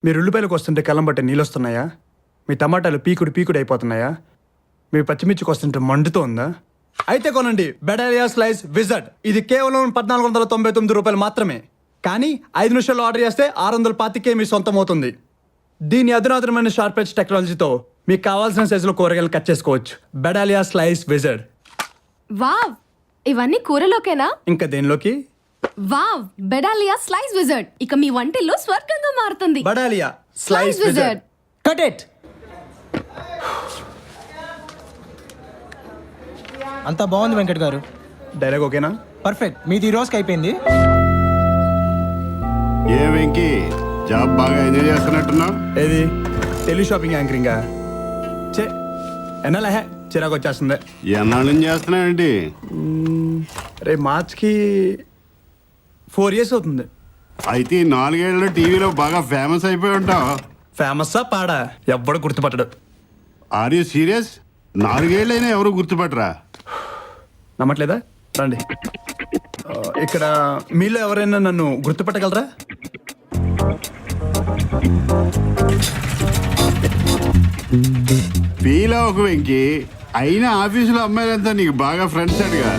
మీరు ఉల్లిపాయలకు వస్తుంటే కళ్ళం బట్టే నీళ్ళు వస్తున్నాయా? మీ టమాటాలు పీకుడు అయిపోతున్నాయా? మీ పచ్చిమిర్చికి వస్తుంటే మండుతోందా? అయితే కొనండి బెడాలియా స్లైస్ విజర్డ్. ఇది కేవలం 1499 రూపాయలు మాత్రమే. కానీ 5 నిమిషాల్లో ఆర్డర్ చేస్తే 625కే మీ సొంతం అవుతుంది. దీని అధునాతనమైన షార్ప్ ఎడ్జ్ టెక్నాలజీతో మీకు కావాల్సిన సైజులో కూరగాయలు కట్ చేసుకోవచ్చు. బెడాలియా స్లైస్ విజర్డ్. వావ్, ఇవన్నీ కూరలోకేనా? ఇంకా దేనిలోకి? వావ్, బెడాలియా స్లైస్ విజర్డ్ ఇక మీ వంటిల్లో స్వర్గంగా మారుతుంది. బెడాలియా స్లైస్ విజర్డ్. Cut it. అంతా బాగుంది వెంకట్ గారు. డైలాగ్ ఓకేనా? పర్ఫెక్ట్. మీది ఈ రోజుకి అయిపోయింది. ఏ వెంకీ, జాబ్ బాగా ఎంజాయ్ చేస్తున్నట్టున్నావు. ఏది టెలి షాపింగ్ యాంకరింగా? చే ఎన్నలే చిరాకు వచ్చేస్తుంది. ఎన్నాళ్ళ నుంచి చేస్తున్నావేంటి? రేపు మార్చ్కి 4 years అవుతుంది. అయితే 4 ఏళ్ళు టీవీలో బాగా ఫేమస్ అయిపోయి ఉంటావు. ఫేమస్సా పాడా ఎవ్వడు గుర్తుపట్టడు. Are you serious? 4 ఏళ్ళైనా ఎవరు గుర్తుపట్టరా? నమ్మట్లేదా? రండి. ఇక్కడ మీలో ఎవరైనా నన్ను గుర్తుపట్టగలరా? ఫీల్ అవ్వకు వెంకీ, అయినా ఆఫీసులో అమ్మాయిలంతా నీకు బాగా ఫ్రెండ్స్ అడుగా.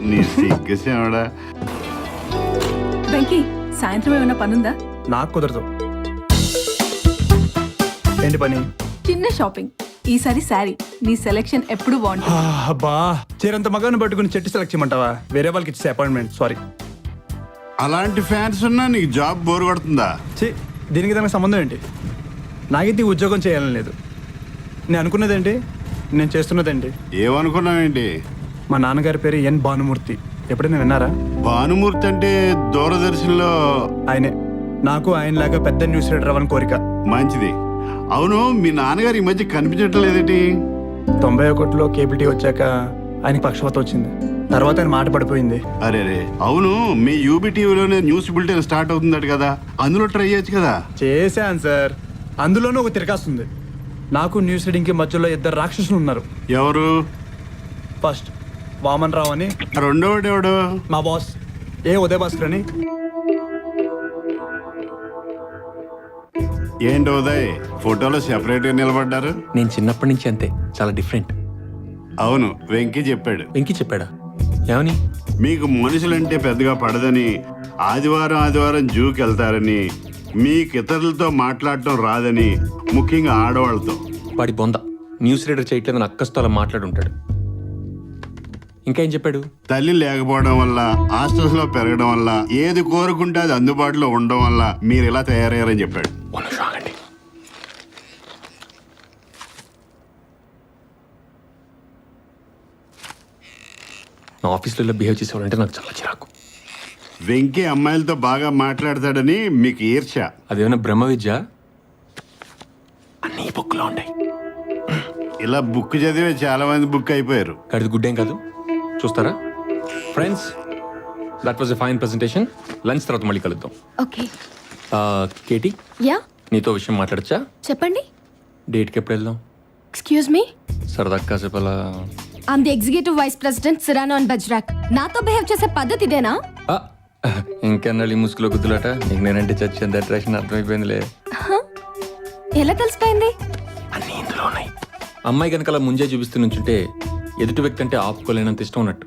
నీ సిగ్గేవాడా? వెంకీ, సాయంత్రం ఏమైనా పనుందా? నాకు కుదరదు. ఏంటి పని? చిన్న షాపింగ్. ఈసారి శారీ. నీ సెలెక్షన్ ఎప్పుడు బాగుంటుంది. అబ్బా, చీరంత మగాన్ని పట్టుకుని చెట్టు సెలెక్ట్ చేయమంటావా? వేరే వాళ్ళకి ఇచ్చే అపాయింట్మెంట్. సారీ. అలాంటి ఫ్యాన్స్ ఉన్నా నీకు జాబ్ బోర్ కొడుతుందా? దీనికి దానికి సంబంధం ఏంటి? నాకైతే ఈ ఉద్యోగం చేయాలని లేదు. నేను అనుకున్నదేంటి, నేను చేస్తున్నదేంటి? ఏమనుకున్నావేంటి? మా నాన్నగారి పేరు ఎన్ భానుమూర్తి. ఎప్పుడైనా విన్నారా? భానుమూర్తి అంటే దూరదర్శన్లో ఆయనే. నాకు ఆయనలాగా పెద్ద న్యూస్ రీడర్ అవ్వని కోరిక. మంచిది. అవును, మీ నాన్నగారు ఈ మధ్య కనిపించటం లేదేంటి? 91లో కేబుల్ టీవీ వచ్చాక ఆయనకి పక్షవాతం వచ్చింది. తర్వాత ఆయన మాట పడిపోయింది. అరే అవును, మీ యూబీ టీవీలోనే న్యూస్ బులెటిన్ స్టార్ట్ అవుతుందట కదా, అందులో ట్రై చేయొచ్చు కదా. చేశాను సార్. అందులోనూ ఒక తిరగాస్తుంది. నాకు న్యూస్ రీడింగ్కి మధ్యలో 2 రాక్షసులు ఉన్నారు. ఎవరు? ఫస్ట్ వామన్ రావు అని, రెండోడు ఎవడు? మా బాస్ ఉదయ భాస్కర్ అని. ఏంటి ఉదయ్, ఫోటోలో సెపరేట్ గా నిలబడ్డారు? నేను చిన్నప్పటి నుంచి అంతే, చాలా డిఫరెంట్. అవును, వెంకీ చెప్పాడు. వెంకీ చెప్పాడా? ఏమని? మీకు మనుషులంటే పెద్దగా పడదని, ఆదివారం జూకి వెళ్తారని, మీకు ఇతరులతో మాట్లాడటం రాదని, ముఖ్యంగా ఆడవాళ్ళతో. వాడి బొంద న్యూస్ రీడర్ చేయట్లేదని అక్కస్తో అలా మాట్లాడుంటాడు. ఇంకా ఏం చెప్పాడు? తల్లి లేకపోవడం వల్ల, హాస్టల్స్ లో పెరగడం వల్ల, ఏది కోరుకుంటే అది అందుబాటులో ఉండడం వల్ల మీరు ఇలా తయారయ్యారని చెప్పాడు. ఆగండి. నా ఆఫీస్లో ఇలా బిహేవ్ చేసేవాళ్ళంటే నాకు చాలా చిరాకు. వెంకీ అమ్మాయిలతో బాగా మాట్లాడతాడని మీకు ఈర్ష్య. అదేమైనా బ్రహ్మ విద్య? అన్నీ బుక్లో ఉంటాయి. ఇలా బుక్ చదివే చాలా మంది బుక్ అయిపోయారు. కడిది గుడ్డేం కాదు, చూస్తారా? Friends, that was a fine presentation. Lunch తర్వాత మళ్ళీ కలుద్దాం. ఓకే. కేటీ, యా నీతో విషయం మాట్లాడచ్చా? చెప్పండి. డేట్కి ఎప్పుడు వెళ్దాం? Excuse me. సరదా కాసేపు అలా. I'm the executive vice president Cyrano and Bajrak. నాతో బిహేవ్ చేసే పద్ధతి ఇదేనా? ఇంకెన్నాళ్ళు ఈ ముసుగులో గుద్దులాట. నీకు నేనంటే చచ్చేంత అట్రాక్షన్ అర్థమైపోయిందిలే. ఎలా తెలిసిపోయింది? అన్నీ ఇందులో ఉన్నాయి. అమ్మాయి కనుక అలా ముంజే చూపిస్తూ నుంచుంటే ఎదుటి వ్యక్తి అంటే ఆపుకోలేనంత ఇష్టం ఉన్నట్టు.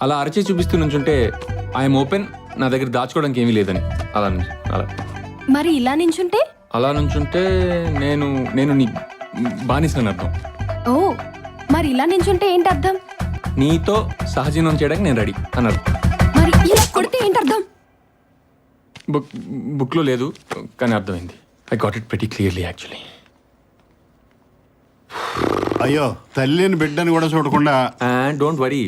అలా అరచే చూపిస్తూ నుంచుంటే ఐఎమ్ ఓపెన్, నా దగ్గర దాచుకోవడానికి ఏమీ లేదని. అలా మరి ఇలా నించుంటే? అలా నుంచుంటే నేను నీ బానిసని అర్థం. ఓ, మరి ఇలా నించుంటే ఏంటి అర్థం? నీతో సహజీవనం చేయడానికి నేను రెడీ అని అర్థం. మరి ఇలా కొడితే ఏంటి అర్థం? బుక్లో లేదు కానీ అర్థమైంది. I got it very clearly actually. అయ్యో, తల్లిని బిడ్డని కూడా చూడకుండా. డోంట్ వరీ,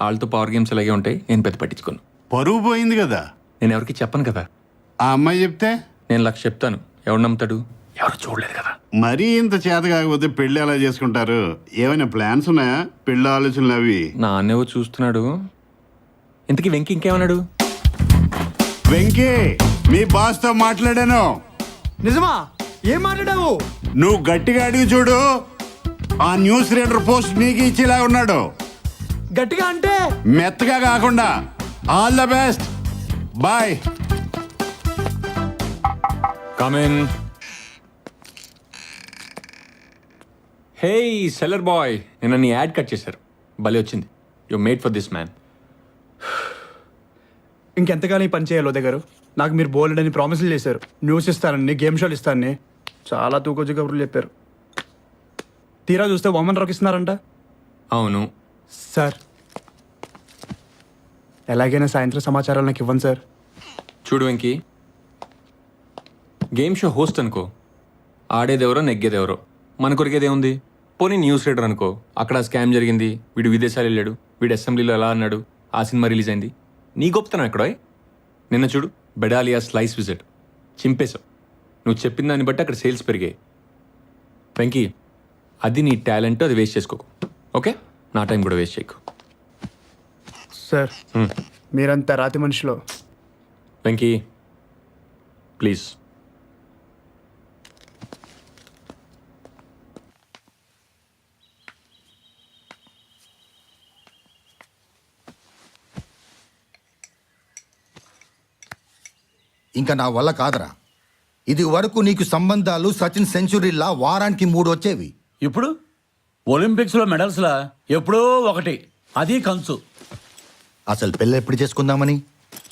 వాళ్ళతో పవర్ గేమ్స్ ఇలాగే ఉంటాయి. నేను పెద్ద పట్టించుకోను. పరువు పోయింది కదా. నేను ఎవరికి చెప్పను కదా. ఆ అమ్మాయి చెప్తే నేను 1,00,000 చెప్తాను. ఎవరు నమ్ముతాడు? ఎవరు చూడలేదు కదా. మరీ ఇంత చేత కాకపోతే పెళ్లి ఎలా చేసుకుంటారు? ఏమైనా ప్లాన్స్ ఉన్నాయా? పెళ్లి ఆలోచనలు అవి? నాన్నేవో చూస్తున్నాడు. ఇంతకీ వెంకీ ఇంకేమన్నాడు? వెంకీ, మీ బాస్ తో మాట్లాడాను. నిజమా? ఏం మాట్లాడావు? నువ్వు గట్టిగా అడిగి చూడు. ఆ న్యూస్ రీడర్ పోస్ట్ నీకు ఇచ్చేలా ఉన్నాడు. గట్టిగా అంటే మెత్తగా కాకుండా. All the best, boy. Come in. Hey seller boy, నిన్న నీ యాడ్ కట్ చేశారు, భలే వచ్చింది. You made for this man. ఇంకెంతకాలం ఈ పని చేయాలి ఉదయ్ గారు? నాకు మీరు బోల్డ్ అని ప్రామిసులు చేశారు. న్యూస్ ఇస్తానని, గేమ్ షోలు ఇస్తానని చాలా తూకొచ్చి కబుర్లు చెప్పారు. తీరా చూస్తే వామన్ రాక్ ఇస్తున్నారంట. అవును. సార్ ఎలాగైనా సాయంత్రం సమాచారాలు నాకు ఇవ్వండి సార్. చూడు వెంకీ, గేమ్ షో హోస్ట్ అనుకో, ఆడేదెవరో నెగ్గేదెవరో, మన కొరికేదేముంది? పోనీ న్యూస్ రీడర్ అనుకో, అక్కడ స్కామ్ జరిగింది, వీడు విదేశాలు వెళ్ళాడు, వీడు అసెంబ్లీలో ఎలా అన్నాడు, ఆ సినిమా రిలీజ్ అయింది. నీ గొప్పతనం ఎక్కడో? నిన్న చూడు, బెడాలియా స్లైస్ విజిట్ చింపేశావు. నువ్వు చెప్పిన దాన్ని బట్టి అక్కడ సేల్స్ పెరిగాయి. వెంకీ, అది నీ టాలెంట్, అది వేస్ట్ చేసుకోకు. ఓకే, నా టైం కూడా వేస్ట్ చేయకు. సార్ మీరంతా రాతి మనిషిలో. వెంకీ ప్లీజ్. ఇంకా నా వల్ల కాదరా. ఇది వరకు నీకు సంబంధాలు సచిన్ సెంచురీలా వారానికి 3 వచ్చేవి. ఇప్పుడు ఒలింపిక్స్లో మెడల్స్లా ఎప్పుడో ఒకటి, అది కంచు. అసలు పెళ్ళి ఎప్పుడు చేసుకుందామని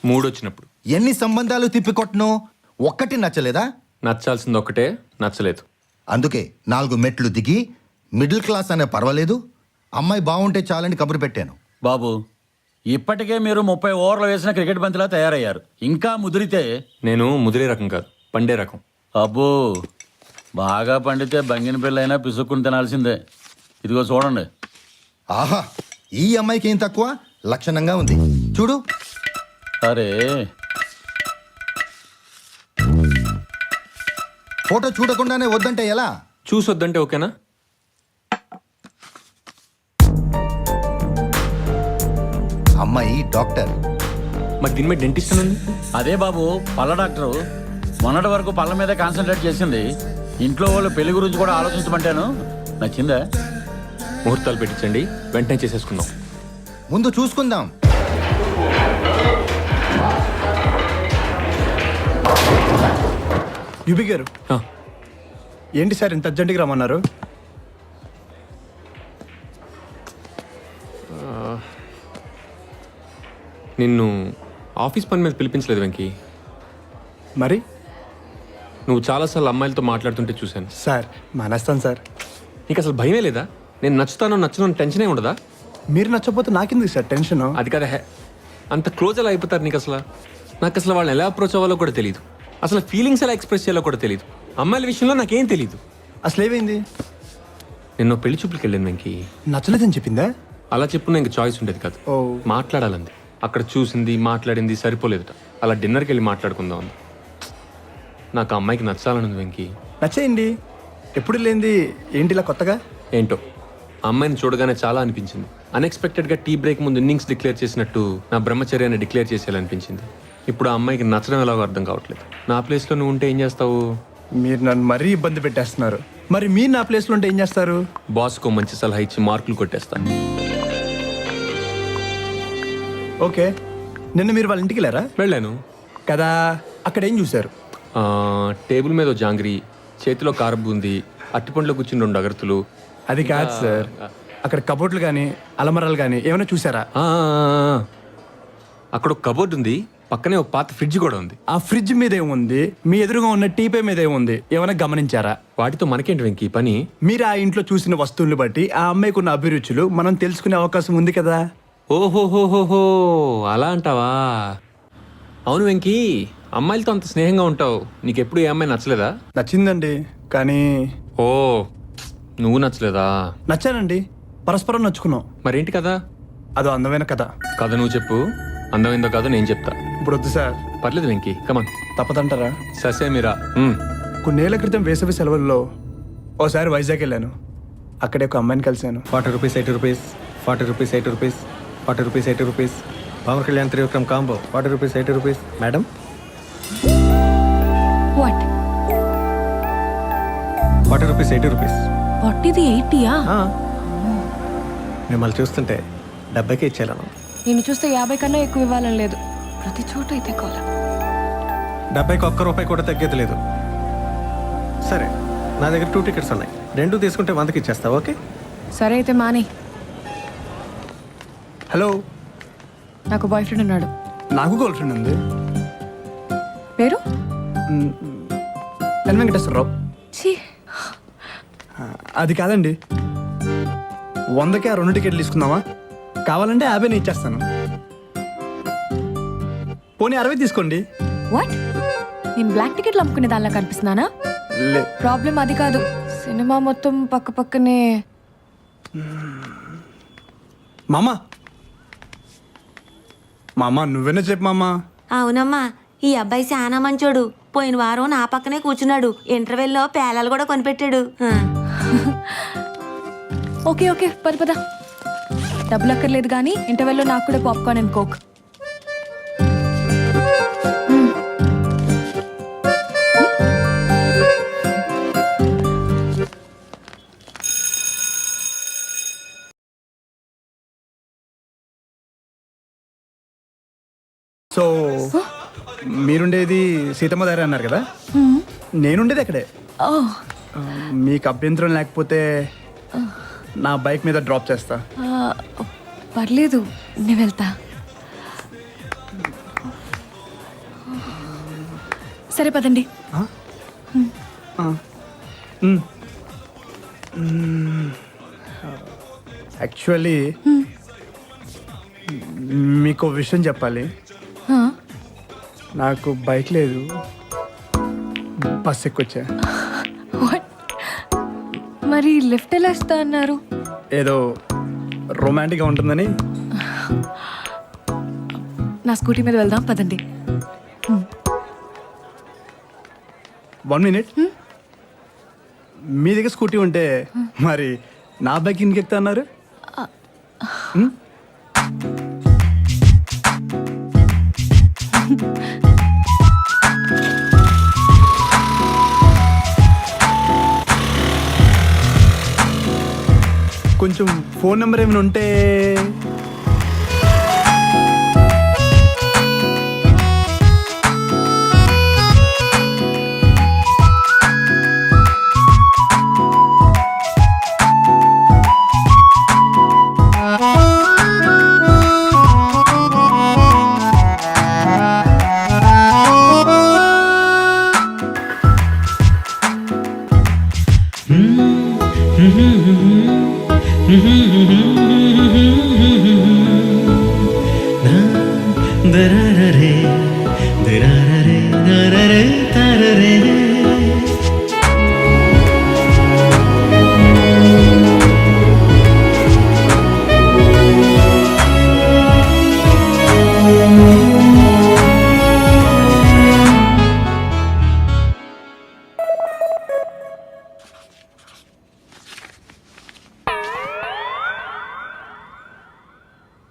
మూడొచ్చినప్పుడు. ఎన్ని సంబంధాలు తిప్పికొట్టను, ఒక్కటి నచ్చలేదా? నచ్చాల్సింది ఒక్కటే, నచ్చలేదు. అందుకే 4 మెట్లు దిగి మిడిల్ క్లాస్ అనే పర్వాలేదు, అమ్మాయి బాగుంటే చాలని కబురు పెట్టాను. బాబు, ఇప్పటికే మీరు 30 ఓవర్లు వేసిన క్రికెట్ బంతిలా తయారయ్యారు. ఇంకా ముదిరితే నేను ముదిరే రకం కాదు, పండే రకం. అబ్బో, బాగా పండితే బంగిన పిల్లైనా పిసుక్కుని తినాల్సిందే. ఇదిగో చూడండి. ఆహా, ఈ అమ్మాయికి ఏం తక్కువ, లక్షణంగా ఉంది చూడు. అరే, ఫోటో చూడకుండానే వద్దంటే ఎలా? చూసొద్దంటే ఓకేనా? అమ్మాయి డాక్టర్. మరి దీని మీద డెంటిస్ట్ అని ఉంది. అదే బాబు, పళ్ళ డాక్టరు. మొన్నటి వరకు పళ్ళ మీద కాన్సన్ట్రేట్ చేసింది. ఇంట్లో వాళ్ళు పెళ్లి గురించి కూడా ఆలోచించమంటాను. నచ్చిందా? ముహూర్తాలు పెట్టించండి, వెంటనే చేసేసుకుందాం. ముందు చూసుకుందాం. యుబి గారు, ఆ, ఏంటి సార్ ఇంత అర్జెంటుగా రమ్మన్నారు? నిన్ను ఆఫీస్ పని మీద పిలిపించలేదు వెంకీ. మరి నువ్వు చాలాసార్లు అమ్మాయిలతో మాట్లాడుతుంటే చూశాను. సార్ మానేస్తాను సార్. నీకు అసలు భయమే లేదా? నేను నచ్చుతానో నచ్చను టెన్షనే ఉండదా? మీరు నచ్చకపోతే నాకెందుకు సార్ టెన్షన్? అది కదా అంత క్లోజ్ ఎలా అయిపోతారు నీకు అసలు? నాకు అసలు వాళ్ళని ఎలా అప్రోచ్ అవ్వాలో కూడా తెలియదు. అసలు ఫీలింగ్స్ ఎలా ఎక్స్ప్రెస్ చేయాలో కూడా తెలియదు. అమ్మాయిల విషయంలో నాకేం తెలియదు. అసలు ఏమైంది? నిన్న పెళ్లి చూపులకు వెళ్ళాను వెంకీ. నచ్చలేదని చెప్పిందా? అలా చెప్పున్నా ఇంక చాయిస్ ఉండేది కాదు. ఓ. మాట్లాడాలంది. అక్కడ చూసింది, మాట్లాడింది సరిపోలేదుట. అలా డిన్నర్కి వెళ్ళి మాట్లాడుకుందాం అంది. నాకు ఆ అమ్మాయికి నచ్చాలని ఉంది వెంకీ. నచ్చేయండి. ఎప్పుడు లేనిది ఏంటి ఇలా కొత్తగా? ఏంటో ఆ అమ్మాయిని చూడగానే చాలా అనిపించింది. అన్ఎక్స్పెక్టెడ్గా టీ బ్రేక్ ముందు ఇన్నింగ్స్ డిక్లేర్ చేసినట్టు నా బ్రహ్మచర్యాన్ని డిక్లేర్ చేసేయాలనిపించింది. ఇప్పుడు ఆ అమ్మాయికి నచ్చడం ఎలాగో అర్థం కావట్లేదు. నా ప్లేస్లో నువ్వు ఉంటే ఏం చేస్తావు? మీరు నన్ను మరీ ఇబ్బంది పెట్టేస్తున్నారు. మరి మీరు నా ప్లేస్లో ఉంటే ఏం చేస్తారు? బాస్కో మంచి సలహా ఇచ్చి మార్కులు కొట్టేస్తాను. ఓకే, నిన్న మీరు వాళ్ళ ఇంటికి వెళ్ళారా? వెళ్ళాను కదా. అక్కడ ఏం చూశారు? టేబుల్ మీద ఓ జాంగ్రీ, చేతిలో కారబ్ ఉంది, అట్టిపండ్లో కూర్చుని 2 అగరత్తులు. అది కాదు సార్, అక్కడ కబోర్డ్లు కానీ అలమరాలు కానీ ఏమైనా చూసారా? అక్కడ ఒక కబోర్డ్ ఉంది, పక్కనే ఒక పాత ఫ్రిడ్జ్ కూడా ఉంది. ఆ ఫ్రిడ్జ్ మీద ఏముంది? మీ ఎదురుగా ఉన్న టీపే మీద ఏముంది? ఏమైనా గమనించారా? వాటితో మనకేంటి వెంకీ పని? మీరు ఆ ఇంట్లో చూసిన వస్తువులను బట్టి ఆ అమ్మాయికి ఉన్న అభిరుచులు మనం తెలుసుకునే అవకాశం ఉంది కదా. ఓహోహోహోహో, అలా అంటావా? అవును వెంకీ, అమ్మాయిలతో అంత స్నేహంగా ఉంటావు, నీకెప్పుడు ఏ అమ్మాయి నచ్చలేదా? నచ్చిందండి, కానీ ఓ, నువ్వు నచ్చలేదా? నచ్చానండి, పరస్పరం నచ్చుకున్నాం. మరేంటి కదా? అదో అందమైన కథ. కథ నువ్వు చెప్పు, అందమైందో కాదో నేను చెప్తా. ఇప్పుడు వద్దు సార్. పర్లేదు వెంకీ, కమాన్. తప్పదంటారా? ససేమిరా. కొన్నేళ్ల క్రితం వేసవి సెలవుల్లో ఓసారి వైజాగ్ వెళ్ళాను. అక్కడే ఒక అమ్మాయిని కలిశాను. 40 rupees 80 rupees, 40 rupees 80 rupees, 40 rupees 80 rupees. Pawan Kalyan 3 Vikram combo 40 rupees 80 rupees. Madam what? 40 rupees 80 rupees. పొట్టిది 80యా? మిమ్మల్ని చూస్తుంటే 70కే ఇచ్చేయాలను. నేను చూస్తే 50 కన్నా ఎక్కువ ఇవ్వాలని లేదు. ప్రతి చోట అయితే కోలం. 70కి ఒక్క రూపాయి కూడా తగ్గేది లేదు. సరే, నా దగ్గర 2 టికెట్స్ ఉన్నాయి. 2 తీసుకుంటే 100కి ఇచ్చేస్తావు, ఓకే? సరే అయితే మానే. హలో, నాకు బాయ్ ఫ్రెండ్ ఉన్నాడు. నాకు గర్ల్ ఫ్రెండ్ ఉంది. పేరు? ఎన్ వెంకటేశ్వరరావు. ఛీ, అది కాదండి, 100కి ఆ 2 టికెట్లు తీసుకుందామా? కావాలంటే 50 ఇచ్చేస్తాను. పోనీ 60 తీసుకోండి. వాట్? నేను బ్లాక్ టికెట్లు అమ్ముకునే దానిలా కనిపిస్తున్నానా? లే, ప్రాబ్లం అది కాదు, సినిమా మొత్తం పక్క పక్కనే. మామా మామా నువ్వేనా చెప్పు మామా. అవునమ్మా, ఈ అబ్బాయి చాలా మంచోడు. పోయిన వారం నా పక్కనే కూర్చున్నాడు. ఇంటర్వెల్లో పేలాలు కూడా కొనిపెట్టాడు. ఓకే ఓకే, పద పద. డబ్బులు అక్కర్లేదు కానీ ఇంటర్వెల్లో నాకు కూడా పాప్కార్న్ అండ్ కోక్. సో మీరుండేది సీతమ్మ దగ్గర అన్నారు కదా, నేనుండేది అక్కడే. మీకు అభ్యంతరం లేకపోతే నా బైక్ మీద డ్రాప్ చేస్తా. పర్లేదు, నేను వెళ్తా. సరే పదండి. యాక్చువల్లీ మీకు విషయం చెప్పాలి. నాకు బైక్ లేదు, బస్ ఎక్కొచ్చా. What? మరి లిఫ్ట్ ఎలా ఇస్తా అన్నారు? ఏదో రొమాంటిక్గా ఉంటుందని. నా స్కూటీ మీద వెళ్దాం, పదండి. 1 మినిట్. మీ దగ్గర స్కూటీ ఉంటే మరి నా బైక్ ఇంటికి ఎక్కుతా అన్నారు. కొంచెం ఫోన్ నెంబర్ ఏమైనా ఉంటే.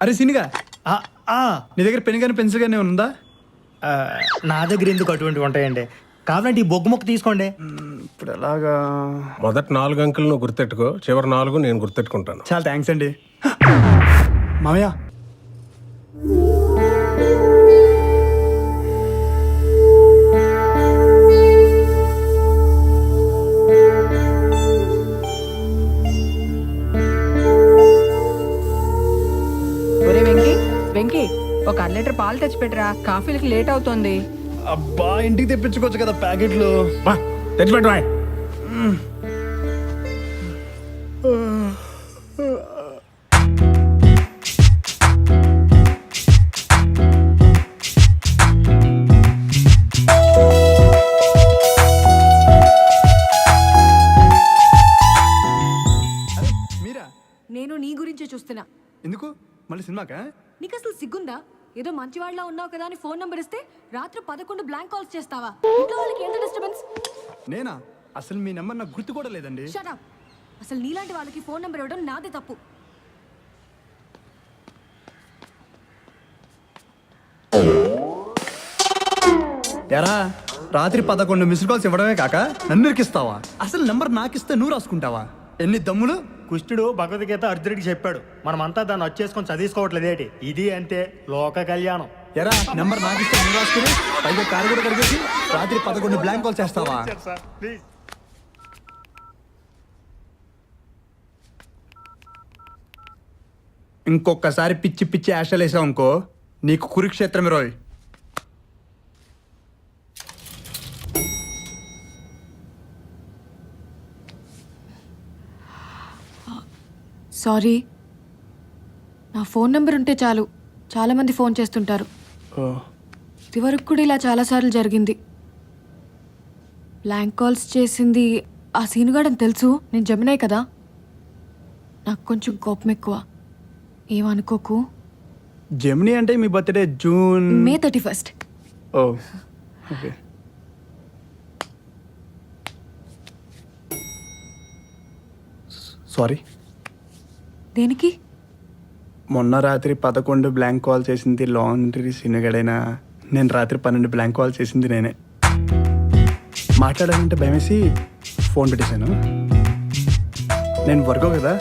అరే సినిగా, నీ దగ్గర పెన్ కానీ పెన్సిల్ కానీ ఉందా? నా దగ్గర ఎందుకు అటువంటివి ఉంటాయండి? కావాలంటే ఈ బొగ్గు ముక్క తీసుకోండి. ఇప్పుడు ఎలాగా? మొదటి 4 అంకెలు నువ్వు గుర్తెట్టుకో, చివరి 4 నేను గుర్తెట్టుకుంటాను. చాలా థ్యాంక్స్ అండి. మామయ్య, వెంకీ, ఒక 1 లీటర్ పాలు తెచ్చిపెట్టరా, కాఫీలకి లేట్ అవుతోంది. అబ్బా ఇంటికి తెప్పించుకోవచ్చు కదా ప్యాకెట్లు. తెచ్చిపెట్టు. మీరా? నేను నీ గురించే చూస్తున్నా. ఎందుకు మళ్ళీ సినిమాకా? నీకు అసలు సిగ్గుందా? ఏదో మంచివాళ్ళ ఉన్నావు కదా అని ఫోన్ నంబర్ ఇస్తే రాత్రి 11 బ్లాంక్ కాల్స్ చేస్తావా? ఇంట్లో వాళ్ళకి ఎంత డిస్టర్బెన్స్. నేనా? అసలు మీ నెంబర్ నాకు గుర్తు కూడా లేదండి. Shut up. అసలు నీలాంటి వాళ్ళకి ఫోన్ నంబర్ ఇవ్వడం నాదే తప్పు. ఎరా, రాత్రి 11 మిస్డ్ కాల్స్ ఇవ్వడమే కాక నన్ను ఇరికిస్తావా? అసలు నెంబర్ నాకిస్తే నువ్వు రాసుకుంటావా? ఎన్ని దమ్ములు! కుష్టుడు భగవద్గీత అర్జునుడికి చెప్పాడు, మనమంతా దాన్ని వచ్చేసుకొని చదువుకోవట్లేదేటి. ఇది అంతే, లోక కళ్యాణం. ఎరా, నెంబర్ నాకిస్తే నువ్వు రాసుకుని పైగా కారు కూడా కడిగేసి రాత్రి 11 బ్లాంక్ కాల్ చేస్తావా? ఇంకొకసారి పిచ్చి పిచ్చి యాషలు వేసావు అనుకో నీకు కురుక్షేత్రం రోయ్. సారీ, నా ఫోన్ నెంబర్ ఉంటే చాలు చాలామంది ఫోన్ చేస్తుంటారు. ఇదివరకు కూడా ఇలా చాలాసార్లు జరిగింది. బ్లాంక్ కాల్స్ చేసింది ఆ సీనుగాడని తెలుసు. నేను జమినాయి కదా, నాకు కొంచెం కోపం ఎక్కువ. ఏమనుకోకు. జెమిని అంటే మీ బర్త్డే జూన్ మే 31. ఓ ఓకే. సారీ. దేనికి? మొన్న రాత్రి 11 బ్లాంక్ కాల్ చేసింది లాండ్రీ సినిగడైనా నేను రాత్రి 12 బ్లాంక్ కాల్ చేసింది నేనే. మాట్లాడాలంటే భయమేసి ఫోన్ పెట్టేశాను. నేను వర్గో కదా,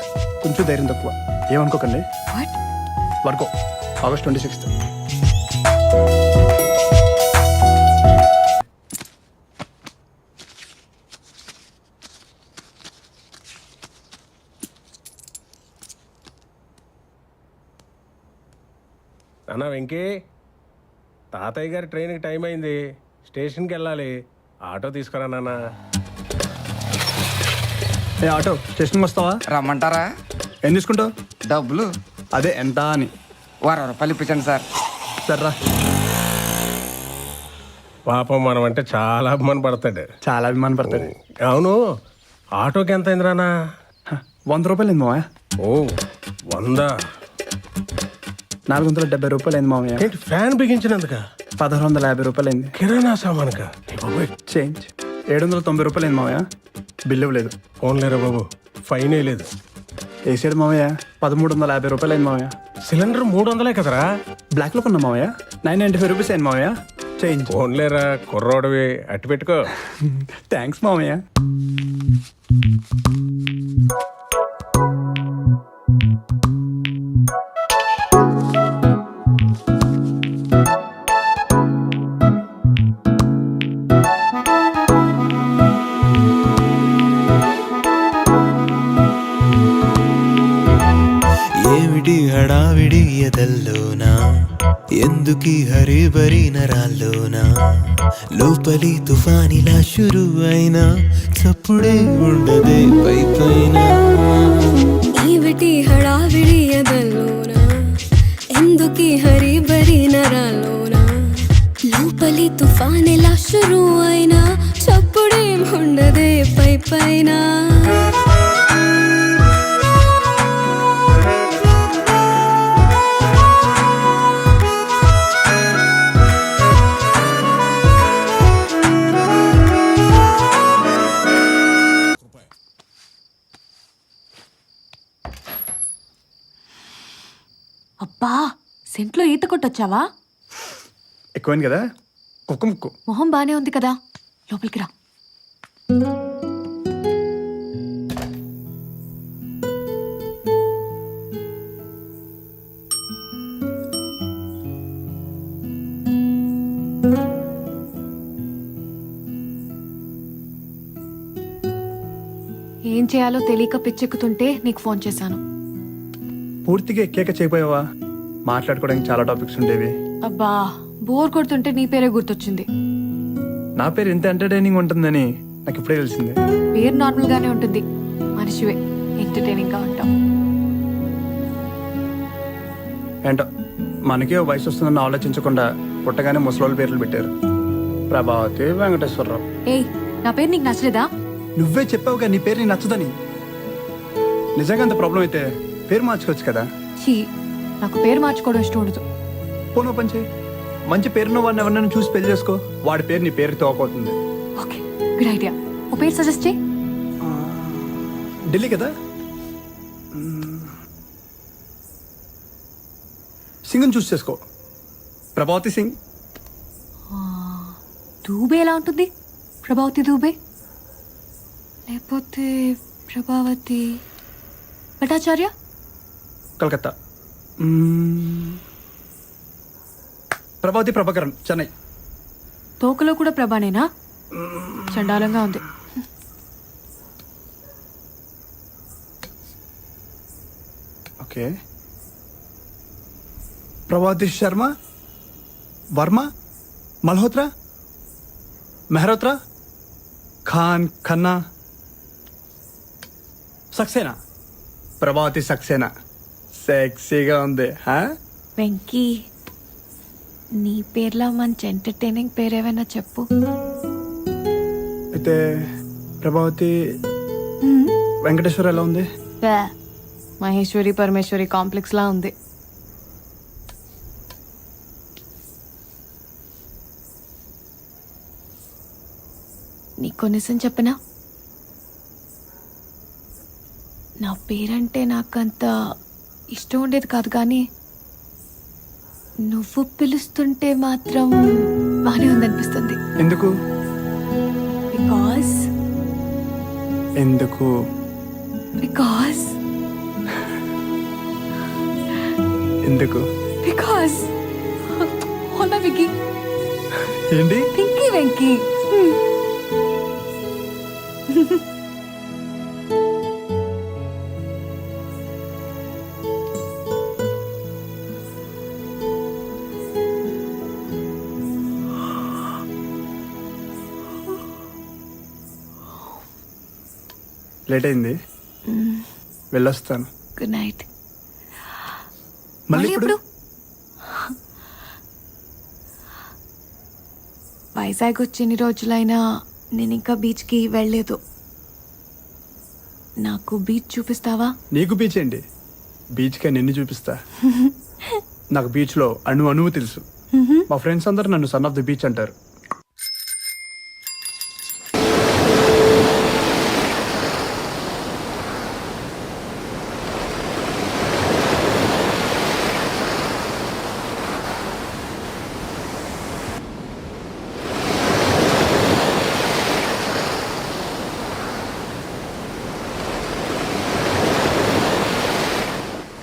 కొంచెం ధైర్యం తక్కువ. ఏమనుకోకండి. వాట్? Virgo, August 26th. అన్నా వెంకీ, తాతయ్య గారి ట్రైన్కి టైం అయింది, స్టేషన్కి వెళ్ళాలి. ఆటో తీసుకురా నాన్న. ఏ ఆటో, స్టేషన్కి వస్తావా? రమ్మంటారా? ఏం తీసుకుంటావు? డబ్బులు అదే ఎంత అని. 20 రూపాయలు ఇప్పించండి సార్. సర్రా. పాపం మనం అంటే చాలా అభిమానం పడతాడు. చాలా అభిమానం పడతాడు. అవును, ఆటోకి ఎంత అయింది రానా? 100 రూపాయలు అయింది మామయ్య. ఓ 100. 470 రూపాయలు అయింది మామయ్య. ఏంటి ఫ్యాన్ బిగించినందుక? 1150 రూపాయలు అయింది. కిరాణా సామానుక? చేంజ్ 790 రూపాయలు అయింది మామయ్య. బిల్లు లేదు. ఫోన్లేరా బాబు, ఫైనే లేదు. వేసాడు మామయ్య. 1350 రూపాయలు అయింది మామయ్య. సిలిండర్ 300 కదరా? బ్లాక్లో కొన్నా మామయ్య. 995 రూపీస్ అయింది మామయ్య. చేంజ్. ఫోన్లేరా, కుర్రోడివి, అట్టి పెట్టుకో. థ్యాంక్స్ మామయ్య. ఏమిటి హడావిడి ఎదల్లోనా, ఎందుకీ హరిబరి నరాల్లోనా, లోపలి తుఫానిలా షురు అయినా చప్పుడే ఉండదే పై పైన. ఏమిటి హడావిడి ఎదల్లోనా, ఎందుకీ హరిబరి నరాల్లోనా, లోపలి తుఫానెలా షురు అయినా చప్పుడేం ఉండదే పై పైన. అబ్బా, సెంట్లో ఈత కొట్టొచ్చావా? ఎక్కువైంది కదా, కుక్క ముక్కు. మొహం బానే ఉంది కదా, లోపలికి రా. ఏం చేయాలో తెలియక పిచ్చెక్కుతుంటే నీకు ఫోన్ చేశాను. పూర్తిగా ఎక్కాక చేయపోయావా? మాట్లాడుకోవడానికి చాలా టాపిక్స్ ఉండేవి. అబ్బా, బోర్ కొడుతుంటే నీ పేరే గుర్తొచ్చింది. నా పేరు ఎంత ఎంటర్టైనింగ్ ఉంటుందని నాకు ఇప్పుడే తెలిసింది. పేరు నార్మల్ గానే ఉంటుంది, మనిషివే ఎంటర్టైనింగ్ గా ఉంటావు. ఏంటో మనకే ఓ వయసు వస్తుందని ఆలోచించకుండా పుట్టగానే ముసలోళ్ళ పేర్లు పెట్టారు. ప్రభావతి, వెంకటేశ్వరరావు. ఏయ్, నా పేరు నీకు నచ్చలేదా? నువ్వే చెప్పావుగా నీ పేరు నీకు నచ్చదని. నిజంగా అంత ప్రాబ్లం అయితే పేరు మార్చుకోవచ్చు కదా. చీ, నాకు పేరు మార్చుకోవడం ఇష్టం ఉండదు. పోనో పని చేయి, మంచి పేరున్న వాడిని ఎవరినైనా చూసి పెళ్లి చేసుకో. వాడి పేరు నీ పేరుతో అవుతుంది. Okay, good idea. ఓ పేరు సజెస్ట్ చేయి. ఢిల్లీ కదా, సింగ్ని చూస్ చేసుకో. ప్రభావతి సింగ్. దూబే ఎలా ఉంటుంది? ప్రభావతి దూబే, లేకపోతే ప్రభావతి భట్టాచార్య. కలకత్తా. ప్రభావతి ప్రభాకరన్, చెన్నై. తోకలో కూడా ప్రభానేనా? చండాలంగా ఉంది. ఓకే, ప్రభావతి శర్మ, వర్మ, మల్హోత్రా, మెహరోత్రా, ఖాన్, ఖన్నా, సక్సేనా. ప్రభావతి సక్సేనా సెక్సీగా ఉంది. వెంకీ, నీ పేర్లో మంచి ఎంటర్టైనింగ్ పేరేమైనా చెప్పు. అయితే ప్రభావతి వెంకటేశ్వర ఎలా ఉంది? మహేశ్వరి పరమేశ్వరి కాంప్లెక్స్ లా ఉంది. నీకు నిజం చెప్పనా, నా పేరంటే నాకంత ఇష్టం ఉండేది కాదు, కానీ నువ్వు పిలుస్తుంటే మాత్రం బాగానే ఉందనిపిస్తుంది. ఎందుకు? బికాస్ ఎందుకు? బికాస్ ఎందుకు? బికాస్ హోనా వికీ, ఏంటి? వెంకీ వెంకీ. లేట్ అయింది, వెళ్ళొస్తాను. Good night. మళ్ళీ ఇప్పుడు? వైజాగ్ వచ్చి ఎన్ని రోజులైనా నేను ఇంకా బీచ్కి వెళ్ళలేదు. నాకు బీచ్ చూపిస్తావా? నీకు బీచ్ ఏంటి, బీచ్కే నిన్ను చూపిస్తా. నాకు బీచ్లో అణువు తెలుసు. మా ఫ్రెండ్స్ అందరూ నన్ను సన్ ఆఫ్ ది బీచ్ అంటారు.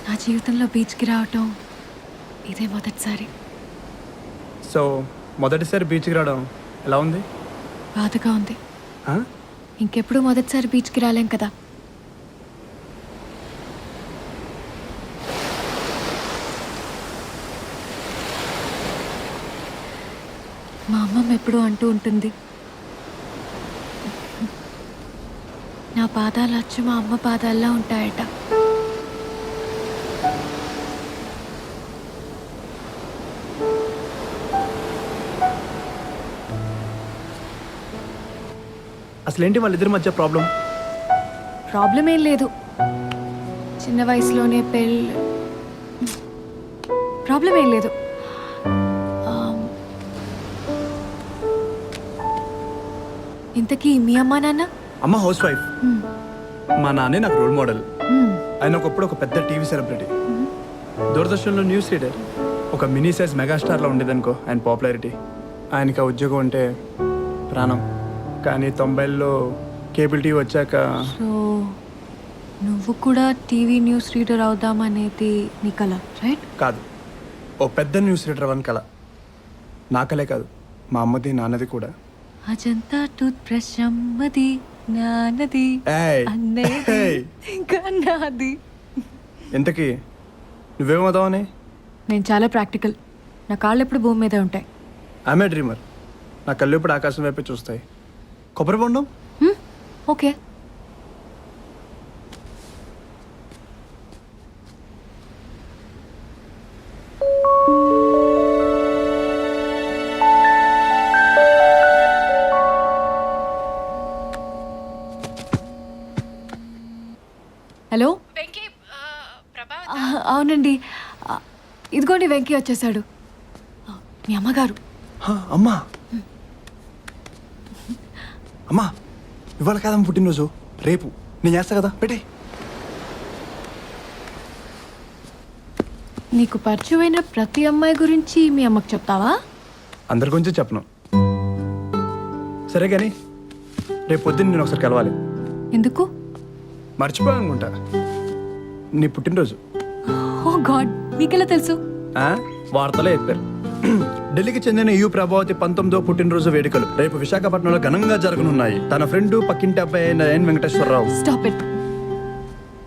నా జీవితంలో బీచ్కి రావటం ఇదే మొదటిసారి. సో మొదటిసారి బీచ్కి రావడం ఎలా ఉంది? బాధగా ఉంది. ఆ? ఇంకెప్పుడు మొదటిసారి బీచ్కి రాలేం కదా. మా అమ్మమ్మ ఎప్పుడూ అంటూ ఉంటుంది, నా పాదాలు వచ్చి మా అమ్మ పాదాల్లో ఉంటాయట. అసలేంటి వాళ్ళిద్దరి మధ్య ప్రాబ్లం? ప్రాబ్లం ఏం లేదు, చిన్న వయసులోనే పెళ్ళి. ప్రాబ్లం ఏం లేదు. ఇంతకీ మీ అమ్మా నాన్న? అమ్మ హౌస్ వైఫ్, మా నాన్నే నాకు రోల్ మోడల్. ఆయన ఒకప్పుడు ఒక పెద్ద టీవీ సెలబ్రిటీ, దూరదర్శన్లో న్యూస్ రీడర్, ఒక మినీ సైజ్ మెగాస్టార్లో ఉండేదనుకో ఆయన పాపులారిటీ. ఆయనకి ఆ ఉద్యోగం అంటే ప్రాణం. కానీ 90ల్లో కేబుల్ టీవీ వచ్చాక. సో నువ్వు కూడా టీవీ న్యూస్ రీడర్ అవుదామనేది నీ కల, రైట్? కాదు, ఓ పెద్ద న్యూస్ రీడర్ అవని కల. నా కలే కాదు, మా అమ్మది నాన్నది కూడా. అజంతా టూత్ బ్రష్ అమ్మది, నాన్నది, ఏయ్, అన్నది, ఏయ్. ఇంకా నాది. ఇంతకీ నువ్వేమవుదామని? నేను చాలా ప్రాక్టికల్. నా కాళ్ళు ఎప్పుడు భూమి మీదే ఉంటాయి. ఆమె డ్రీమర్. నా కళ్ళు ఇప్పుడు ఆకాశం వైపే చూస్తాయి. కొబ్బరి బొండం? ఓకే. హలో, అవునండి. ఇదిగోండి వెంకీ వచ్చేసాడు. మీ అమ్మగారు. అమ్మా, అమ్మా, ఇవాళ కాదమ్మ పుట్టినరోజు, రేపు. నేను చేస్తా కదా, పెట్టే. నీకు పరిచయమైన ప్రతి అమ్మాయి గురించి మీ అమ్మకు చెప్తావా? అందరి గురించి చెప్పను. సరే కానీ రేపు పొద్దున్న నేను ఒకసారి కలవాలి. ఎందుకు? మర్చిపోయా అనుకుంటా, నీ పుట్టినరోజు. ఓ గాడ్, మీకెలా తెలుసు? వార్తలే చెప్పారు. ఢిల్లీకి చెందిన యు ప్రభావతి 19వ పుట్టినరోజు వేడుకలు రేపు విశాఖపట్నంలో ఘనంగా జరగనున్నాయి. తన ఫ్రెండ్ పక్కింటి అబ్బాయి అయిన ఎన్ వెంకటేశ్వరరావు. Stop it.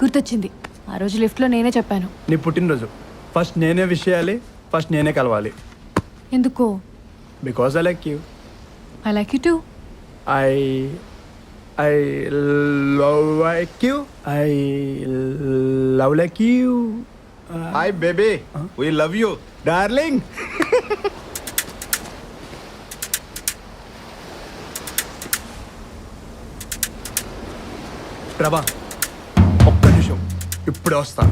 గుర్తొచ్చింది, ఆ రోజు లిఫ్ట్లో నేనే చెప్పాను. నీ పుట్టినరోజు ఫస్ట్ నేనే విష్ చేయాలి, ఫస్ట్ నేనే కలవాలి. ఎందుకో? Because I like you. I like you two. I love like you. I love like you. Hi baby, we love you, darling. ప్రభా, ఒక్క నిమిషం, ఇప్పుడే వస్తా.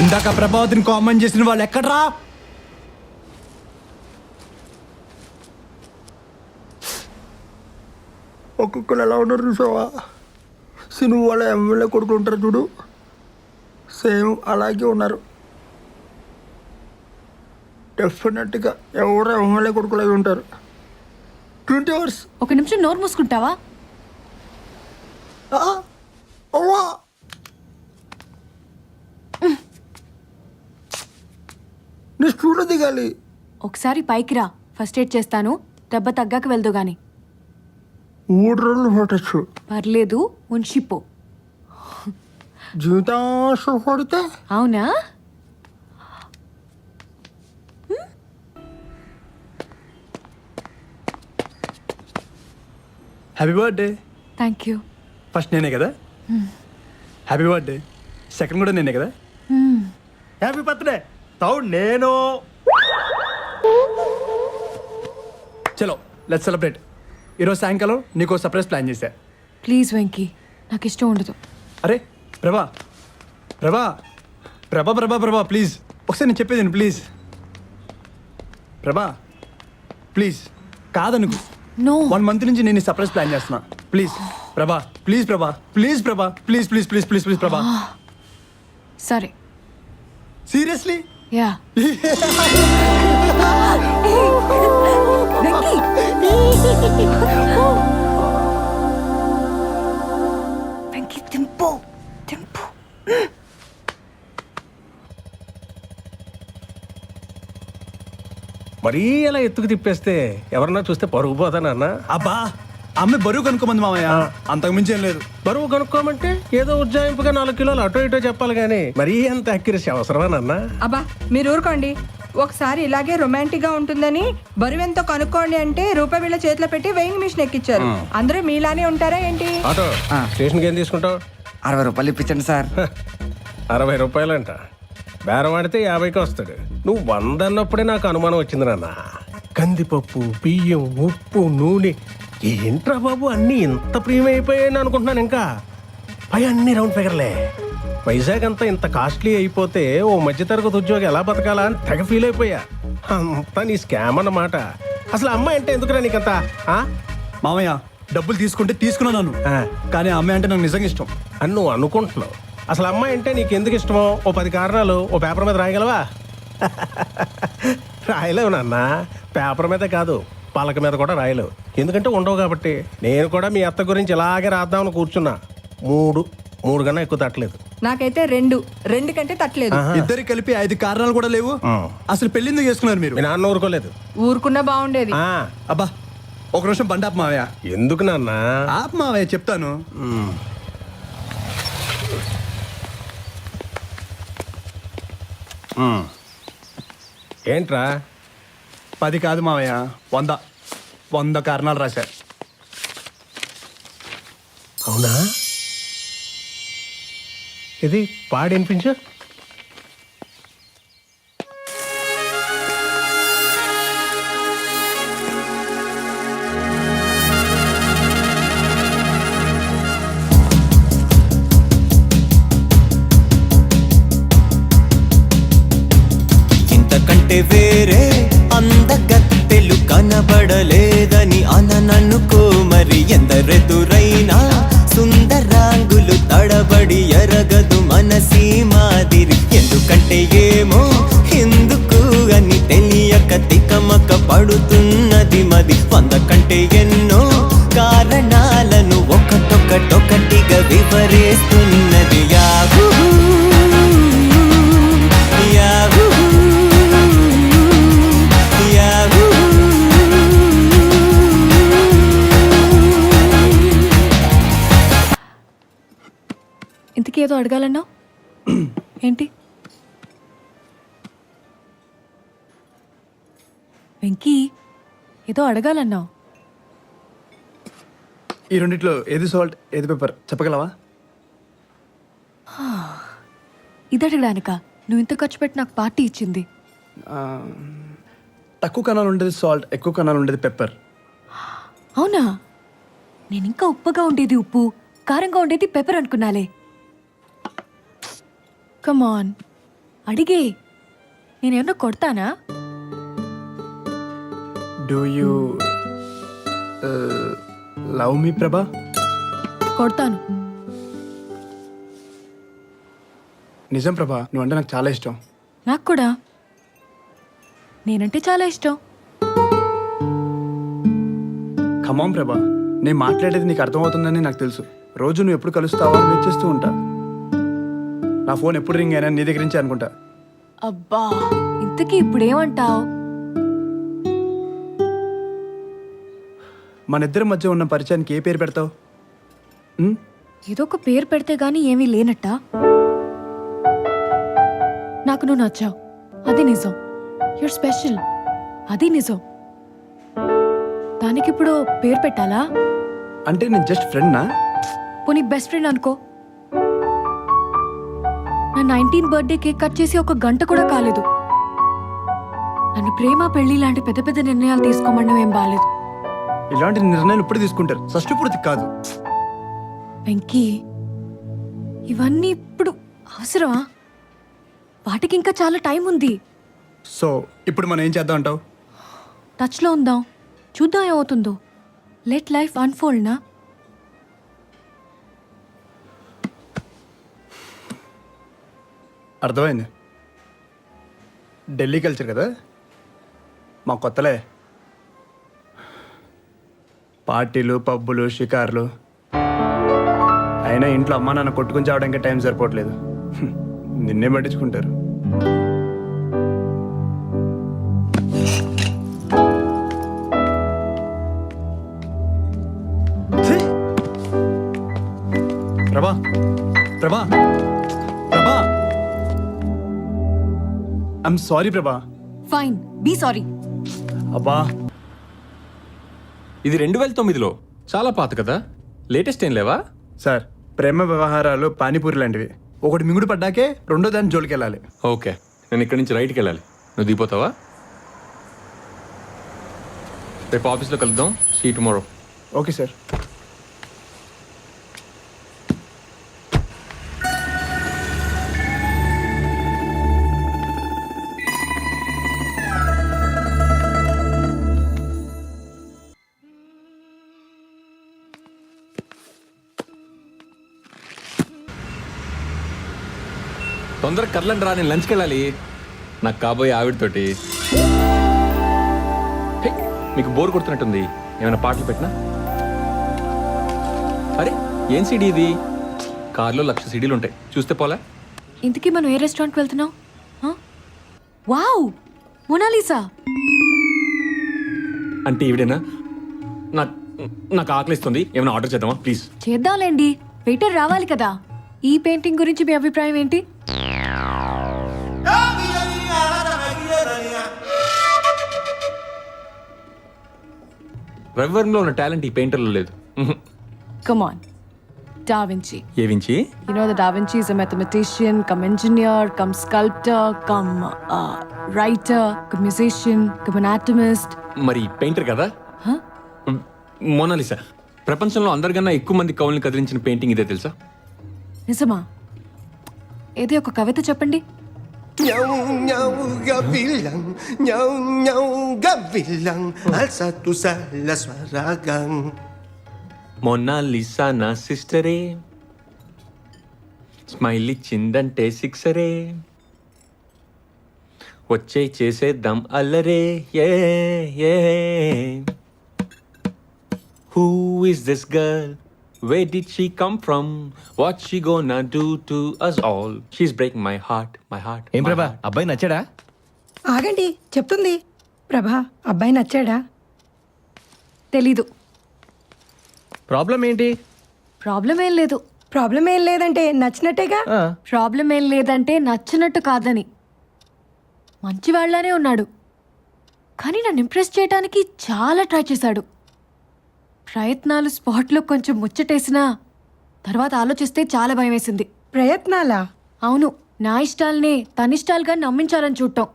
ఇందాక ప్రభావతిని కామెంట్ చేసిన వాళ్ళు ఎక్కడ్రా? ఒక్కొక్కరు ఎలా ఉన్నారు చూసావా? సినిమా వాళ్ళ ఎమ్మెల్యే కొడుకులు ఉంటారు చూడు, సేమ్ అలాగే ఉన్నారు. డెఫినెట్గా ఎవరో ఎమ్మెల్యే కొడుకులు అవి ఉంటారు. 20 hours. ఒక నిమిషం నోరు మూసుకుంటావా? నీ స్టూడియో దిగాలి. ఒకసారి పైకి రా, ఫస్ట్ ఎయిడ్ చేస్తాను. దెబ్బ తగ్గాక వెళ్దు గాని. 3 రోజులు పట్టచ్చు. పర్లేదు, ఉంచిపో. జీవితాంశం పడితే అవునా? Happy birthday. Thank you. First నేనే కదా. Happy birthday. సెకండ్ కూడా నేనే కదా. Happy birthday. థర్డ్ నేను. చలో లెట్స్ సెలబ్రేట్. ఈరోజు సాయంకాలం నీకు సర్ప్రైజ్ ప్లాన్ చేశా. ప్లీజ్ వెంకీ, నాకు ఇష్టం ఉండదు. అరే ప్రభా, ప్రభా, ప్రభా, ప్రభా, ప్రభా, ప్లీజ్ ఒకసారి నేను చెప్పేది ప్లీజ్. ప్రభా ప్లీజ్, కాదనుకు. నో. 1 month నుంచి నేను సర్ప్రైజ్ ప్లాన్ చేస్తున్నా. ప్లీజ్ ప్రభా, ప్లీజ్ ప్రభా, ప్లీజ్ ప్రభా, please please please please please ప్రభా. సరే. సీరియస్లీ? యా. వెంకీ. వెంకీ తింపు, తింపు. మరీ అలా ఎత్తుకు తిప్పేస్తే ఎవరన్నా చూస్తే పరుగు పోతానన్నా. అబ్బా, అమ్మాయి బరువు కనుక్కోమంది మామయ్య, అంతకు మించి ఏం లేదు. బరువు కనుక్కోమంటే ఏదో ఉజ్జాయింపుగా 4 కిలోలు అటో ఇటో చెప్పాలి కానీ మరీ అంత అక్యురసీ అవసరమానన్నా? అబ్బా మీరు ఊరుకోండి. ఒకసారి ఇలాగే రొమాంటిక్ గా ఉంటుందని బరువెంతో కనుక్కోండి అంటే రూపాయి వీళ్ళ చేతిలో పెట్టి వెయింగ్ మిషన్ ఎక్కించారు. అందరూ మీలానే ఉంటారా ఏంటి? ఆటో స్టేషన్కి ఏం తీసుకుంటావు? 60 రూపాయలు ఇప్పించండి సార్. 60 రూపాయలంట. బేరం ఆడితే 50కి వస్తాడు. నువ్వు 100 అన్నప్పుడే నాకు అనుమానం వచ్చింది నాన్న. కందిపప్పు, బియ్యం, ఉప్పు, నూనె ఏంట్రా బాబు అన్నీ ఇంత ప్రీమియం అయిపోయాయని అనుకుంటున్నాను. ఇంకా పై అన్ని రౌండ్ ఫిగర్లే. వైజాగ్ అంతా ఇంత కాస్ట్లీ అయిపోతే ఓ మధ్యతరగతి ఉద్యోగి ఎలా బతకాలా అని తెగ ఫీల్ అయిపోయా. అంతా నీ స్కామ్ అన్నమాట. అసలు అమ్మాయి అంటే ఎందుకురా నీకంతా? మామయ్య డబ్బులు తీసుకుంటే తీసుకున్నాను, కానీ ఆ అమ్మాయి అంటే నాకు నిజంగా ఇష్టం అని నువ్వు అనుకుంటున్నావు. అసలు అమ్మాయి అంటే నీకు ఎందుకు ఇష్టమో ఓ 10 కారణాలు ఓ పేపర్ మీద రాయగలవా? రాయలేవు నాన్న. పేపర్ మీద కాదు, పలక మీద కూడా రాయలేవు. ఎందుకంటే ఉండవు కాబట్టి. నేను కూడా మీ అత్త గురించి ఇలాగే రాద్దామని కూర్చున్నా. 3 కన్నా ఎక్కువ తట్టలేదు. నాకైతే 2 కంటే తట్టలేదు. ఇద్దరికి కలిపి 5 కారణాలు కూడా లేవు. అసలు పెళ్లి ఎందుకు చేసుకున్నారు మీరు? మీ నాన్న ఊరుకోలేదు. ఊరుకున్నా బాగుండేది. అబ్బా ఒక నిమిషం బండి ఆపు మావయ్య. ఎందుకు నాన్న? ఆపు మావయ్య, చెప్తాను. ఏంట్రా? 10 కాదు మావయ్య, 100 కారణాలు రాశారు. అవునా? ఇది పాడి వినిపించు. ఇంతకంటే వేరే అందగత్తెలు కనబడలేదని అనననుకో మరి. ఎందరెదురైనా సుందరాంగులు తడబడి ఎరగదు మనసీ మాదిరి. ఎందుకంటే ఏమో ఎందుకు అని తెలియక తికమక పడుతున్నది మది. 100 కంటే ఎన్నో కారణాలను ఒకటొకటొకటిగా వివరిస్తున్నది. Yahoo Yahoo Yahoo. ఏదో అడగాలన్నావు ఏంటి? వెంకీ ఏదో అడగాలన్నావు. ఈ రెండిట్లో ఏది సాల్ట్ ఏది పెప్పర్ చెప్పగలవా? ఇది అడగడానిక నువ్వు ఇంత ఖర్చు పెట్టి నాకు పార్టీ ఇచ్చింది? తక్కువ కణాలు ఉండేది సాల్ట్, ఎక్కువ కణాలు ఉండేది పెప్పర్. అవునా? నేను ఇంకా ఉప్పుగా ఉండేది ఉప్పు, కారంగా ఉండేది పెప్పర్ అనుకున్నాలే. కమాన్ అడిగే, నేనేమన్నా కొడతానా? డూ యూ లవ్ మీ ప్రభా? కొడతాను. నిజం ప్రభా, నువ్వంటే నాకు చాలా ఇష్టం. నాకు కూడా. నేనంటే చాలా ఇష్టం. ఖమ్మం ప్రభా, నేను మాట్లాడేది నీకు అర్థమవుతుందని నాకు తెలుసు. రోజు నువ్వు ఎప్పుడు కలుస్తావా అని వెయిట్ చేస్తూ ఉంటా. నా ఫోన్ ఎప్పుడు రింగ్ అయినా నీ దగ్గర నుంచి అనుకుంటా. అబ్బా, ఇంతకీ ఇప్పుడేమంటావు? మన ఇద్దరి మధ్య ఉన్న పరిచయానికి ఏ పేరు పెడతావు? ఏదో ఒక పేరు పెడితే గానీ ఏమీ లేనట్టా? నాకు నువ్వు నచ్చావు, అది నిజం. యూర్ స్పెషల్, అది నిజం. దానికిప్పుడు పేరు పెట్టాలా? అంటే నేను జస్ట్ ఫ్రెండ్నా? పోనీ బెస్ట్ ఫ్రెండ్ అనుకో. నా 19th బర్త్డే కేక్ కట్ చేసి 1 గంట కూడా కాలేదు. నన్ను ప్రేమ పెళ్లి లాంటి పెద్ద పెద్ద నిర్ణయాలు తీసుకోమడం ఏం బాలేదు. ఇలాంటి నిర్ణయాలు ఇప్పుడు తీసుకుంటారు, షష్టిపూర్తి కాదు. వెంకీ, ఇవన్నీ ఇప్పుడు అవసరమా? వాటికి ఇంకా చాలా టైం ఉంది. సో ఇప్పుడు మనం ఏం చేద్దాం అంటావు? టచ్లో ఉందాం, చూద్దాం ఏమవుతుందో. లెట్ లైఫ్ అన్ఫోల్డ్ నా? అర్థమైంది. ఢిల్లీ కల్చర్ కదా, మా కొత్తలే. పార్టీలు, పబ్బులు, షికార్లు. అయినా ఇంట్లో అమ్మా నాన్న కొట్టుకుని చావడానికి టైం సరిపోవట్లేదు. నిన్నే పట్టించుకుంటారు. Prabha, Prabha, Prabha, I'm sorry Prabha. Fine, be sorry. అబ్బా, ఇది 2009లో, చాలా పాత కదా, లేటెస్ట్ ఏం లేవా? సార్, ప్రేమ వ్యవహారాలు పానీపూరి లాంటివి. ఒకటి మింగుడు పడ్డాకే రెండో దాన్ని జోలికి వెళ్ళాలి. ఓకే, నేను ఇక్కడి నుంచి రైట్కి వెళ్ళాలి. నువ్వు దిగిపోతావా? రేపు ఆఫీస్లో కలుద్దాం. See tomorrow. Okay sir. తొందరగా కర్లండి రా, నేను లంచ్కి వెళ్ళాలి. నాకు కాబోయే ఆవిడతోటి. హే, మీకు బోర్ కొడుతున్నట్టుంది, ఏమైనా పాటలు పెట్టినా? అరే, ఏం సీడీ ఇది? కార్లో 1,00,000 సీడీలు ఉంటాయి, చూస్తే పోలే. ఇంతకీ మనం ఏ రెస్టారెంట్కి వెళ్తున్నాం? Wow, Mona Lisa. అంటే ఈవిడేనా? నాకు ఆకలిస్తుంది, ఏమైనా ఆర్డర్ చేద్దామా ప్లీజ్? చేద్దాంలేండి, వెయిటర్ రావాలి కదా. ఈ పెయింటింగ్ గురించి మీ అభిప్రాయం ఏంటి? రవివర్మలో ఉన్న టాలెంట్ ఈ పెయింటర్లో లేదు. Come on, Da Vinci. ఏ Vinci? You know that Da Vinci is a mathematician, come engineer, come sculptor, come writer, come musician, come anatomist. మరి పెయింటర్ కదా? మోనాలిసా. ప్రపంచంలో అందరికన్నా ఎక్కువ మంది కవుల్ని కదిలించిన పెయింటింగ్ ఇదే తెలుసా? నిజమా? ఏదో ఒక కవిత చెప్పండి. మోనాలిసా నా సిస్టరే, స్మైల్ ఇచ్చిందంటే సిక్సరే, వచ్చే చేసేద్దాం అల్లరే. Who is this girl? Where did she come from? What she gonna do to us all? She's breaking my heart, my heart. ఏం ప్రభా, అబ్బాయి నచ్చాడా? ఆగండి, చెప్తుంది. ప్రభా, అబ్బాయి నచ్చాడా? తెలీదు. ప్రాబ్లం ఏంటి? ప్రాబ్లం ఏం లేదు, ప్రాబ్లం ఏం లేదంటే నచ్చినట్టేగా. ప్రాబ్లం ఏం లేదంటే నచ్చినట్టు కాదని. మంచి వాళ్ళనే ఉన్నాడు, కానీ నన్ను ఇంప్రెస్ చేయడానికి చాలా ట్రై చేశాడు. ప్రయత్నాలు స్పాట్లో కొంచెం ముచ్చటేసినా తర్వాత ఆలోచిస్తే చాలా భయం వేసింది. ప్రయత్నాలా? అవును, నా ఇష్టాలనే తన ఇష్టాలుగా నమ్మించాలని చూడటం.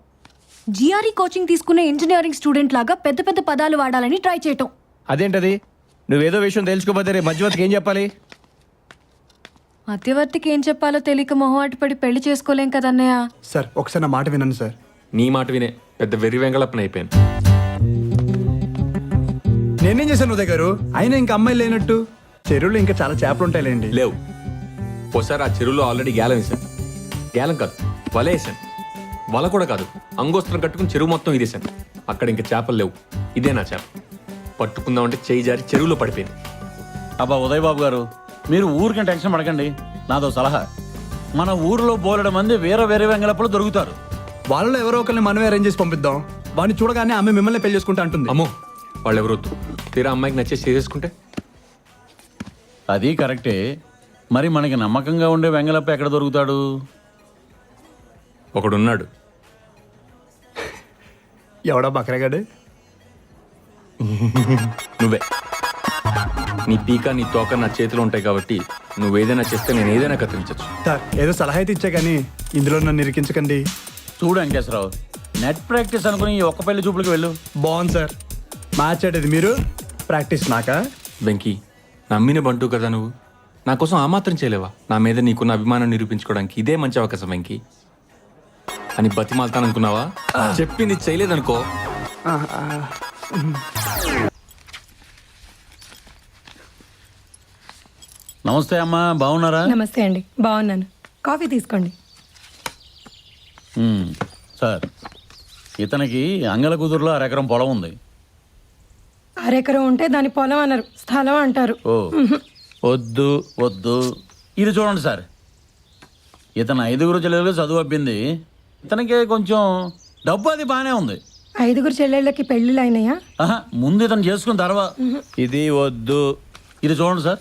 జిఆర్ఈ కోచింగ్ తీసుకునే ఇంజనీరింగ్ స్టూడెంట్ లాగా పెద్ద పెద్ద పదాలు వాడాలని ట్రై చేయటం. అదేంటది? నువ్వేదో విషయం తెలుసుకోపోతే రేపు మధ్యవర్తికి ఏం చెప్పాలి? మధ్యవర్తికి ఏం చెప్పాలో తెలియక మొహమాట పడి పెళ్లి చేసుకోలేం కదన్నయ్య. సార్ ఒకసారి నా మాట వినండి సార్. నీ మాట వినే పెద్ద వెర్రి వెంగళప్పన అయిపోయాను. నేనేం చేశాను ఉదయ్ గారు? అయినా ఇంకా అమ్మాయిలు లేనట్టు చెరువులో ఇంకా చాలా చేపలు ఉంటాయిలేండి. లేవు. ఒకసారి ఆ చెరువులో ఆల్రెడీ గేలం వేసాను. గేలం కాదు, వల వేసాను. వల కూడా కాదు, అంగోస్త్రం కట్టుకుని చెరువు మొత్తం ఇదేశాను. అక్కడ ఇంకా చేపలు లేవు. ఇదే నా చేప. పట్టుకుందామంటే చేయి జారి చెరువులో పడిపోయింది. అబ్బా ఉదయ్ బాబు గారు, మీరు ఊరికే టెన్షన్ పడకండి. నాదో సలహా. మన ఊరిలో బోలెడు మంది వేరే వేరే వెంగళప్పులు దొరుకుతారు. వాళ్ళలో ఎవరో ఒకరిని మనమే అరేంజ్ చేసి పంపిద్దాం. వాడిని చూడగానే ఆమె మిమ్మల్ని పెళ్లి చేసుకుంటా అంటుంది. అమ్మో, వాళ్ళు ఎవరొద్దు. తీరా అమ్మాయికి నచ్చేసి చేసేసుకుంటే అది కరెక్టే. మరి మనకి నమ్మకంగా ఉండే వెంగళప్ప ఎక్కడ దొరుకుతాడు? ఒకడున్నాడు. ఎవడా బకరగాడు? నువ్వే. నీ పీక నీ తోక నా చేతిలో ఉంటాయి కాబట్టి నువ్వేదైనా చేస్తే నేను ఏదైనా కత్తిరించచ్చు. సార్ ఏదో సలహా అయితే ఇచ్చా కానీ ఇందులో నన్ను ఇరికించకండి. చూడు వెంకటేశ్వరరావు, నెట్ ప్రాక్టీస్ అనుకుని ఈ ఒక్క పెళ్లి చూపులకు వెళ్ళు. బాగుంది సార్. మ్యాచ్ ఆడేది మీరు, ప్రాక్టీస్ నాకా? వెంకీ, నమ్మిన బంటూ కదా నువ్వు. నా కోసం ఆ మాత్రం చేయలేవా? నా మీద నీకున్న అభిమానం నిరూపించుకోవడానికి ఇదే మంచి అవకాశం వెంకీ అని బతిమాలతాననుకున్నావా? చెప్పింది చేయలేదనుకో. నమస్తే అమ్మా, బాగున్నారా? నమస్తే అండి, బాగున్నాను. కాఫీ తీసుకోండి. సార్, ఇతనికి అంగల కుదురులో అరెకరం పొలం ఉంది. అరెకరం ఉంటే దాని పొలం అనరు, స్థలం అంటారు. ఓ వద్దు వద్దు. ఇది చూడండి సార్, ఇతను 5 చెల్లెలకు చదువు అబ్బింది. ఇతనికి కొంచెం డబ్బు అది బాగానే ఉంది. 5 చెల్లెళ్ళకి పెళ్ళిళ్ళు అయినాయా? ముందు ఇతను చేసుకున్న తర్వాత. ఇది వద్దు. ఇది చూడండి సార్,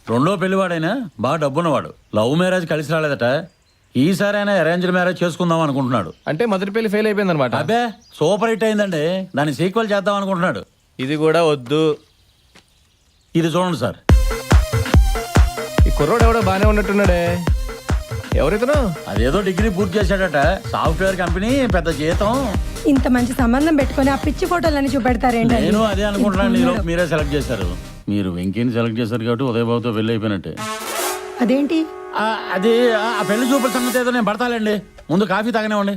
2వ పెళ్లివాడైనా బాగా డబ్బున్నవాడు. లవ్ మ్యారేజ్ కలిసి రాలేదట. ఈసారి అయినా అరేంజ్డ్ మ్యారేజ్ చేసుకుందాం అనుకుంటున్నాడు. అంటే మొదటి పెళ్లి ఫెయిల్ అయిపోయింది అనమాట. అబ్బే సూపర్ హిట్ అయిందండి. దాన్ని సీక్వెల్ చేద్దాం అనుకుంటున్నాడు. ఇది కూడా వద్దు. ఇది చూడండి సార్, ఈ కుర్రోడు ఎవడో బాగానే ఉన్నట్టున్నాడే. ఎవరితను? అదేదో డిగ్రీ పూర్తి చేశాడట, సాఫ్ట్వేర్ కంపెనీ, పెద్ద జీతం. ఇంత మంచి సంబంధం పెట్టుకొని ఆ పిచ్చి ఫోటోలన్నీ చూపెడతారేంటి? నేను అదే అనుకుంటున్నాను. ఈరోజు మీరే సెలెక్ట్ చేశారు. మీరు వెంకీని సెలెక్ట్ చేశారు కాబట్టి ఉదయబాబుతో పెళ్లి అయిపోయినట్టే. అదేంటి? అది ఆ పెళ్లి చూపుల సంగతి ఏదో నేను పడతాలేండి. ముందు కాఫీ తాగనివ్వండి.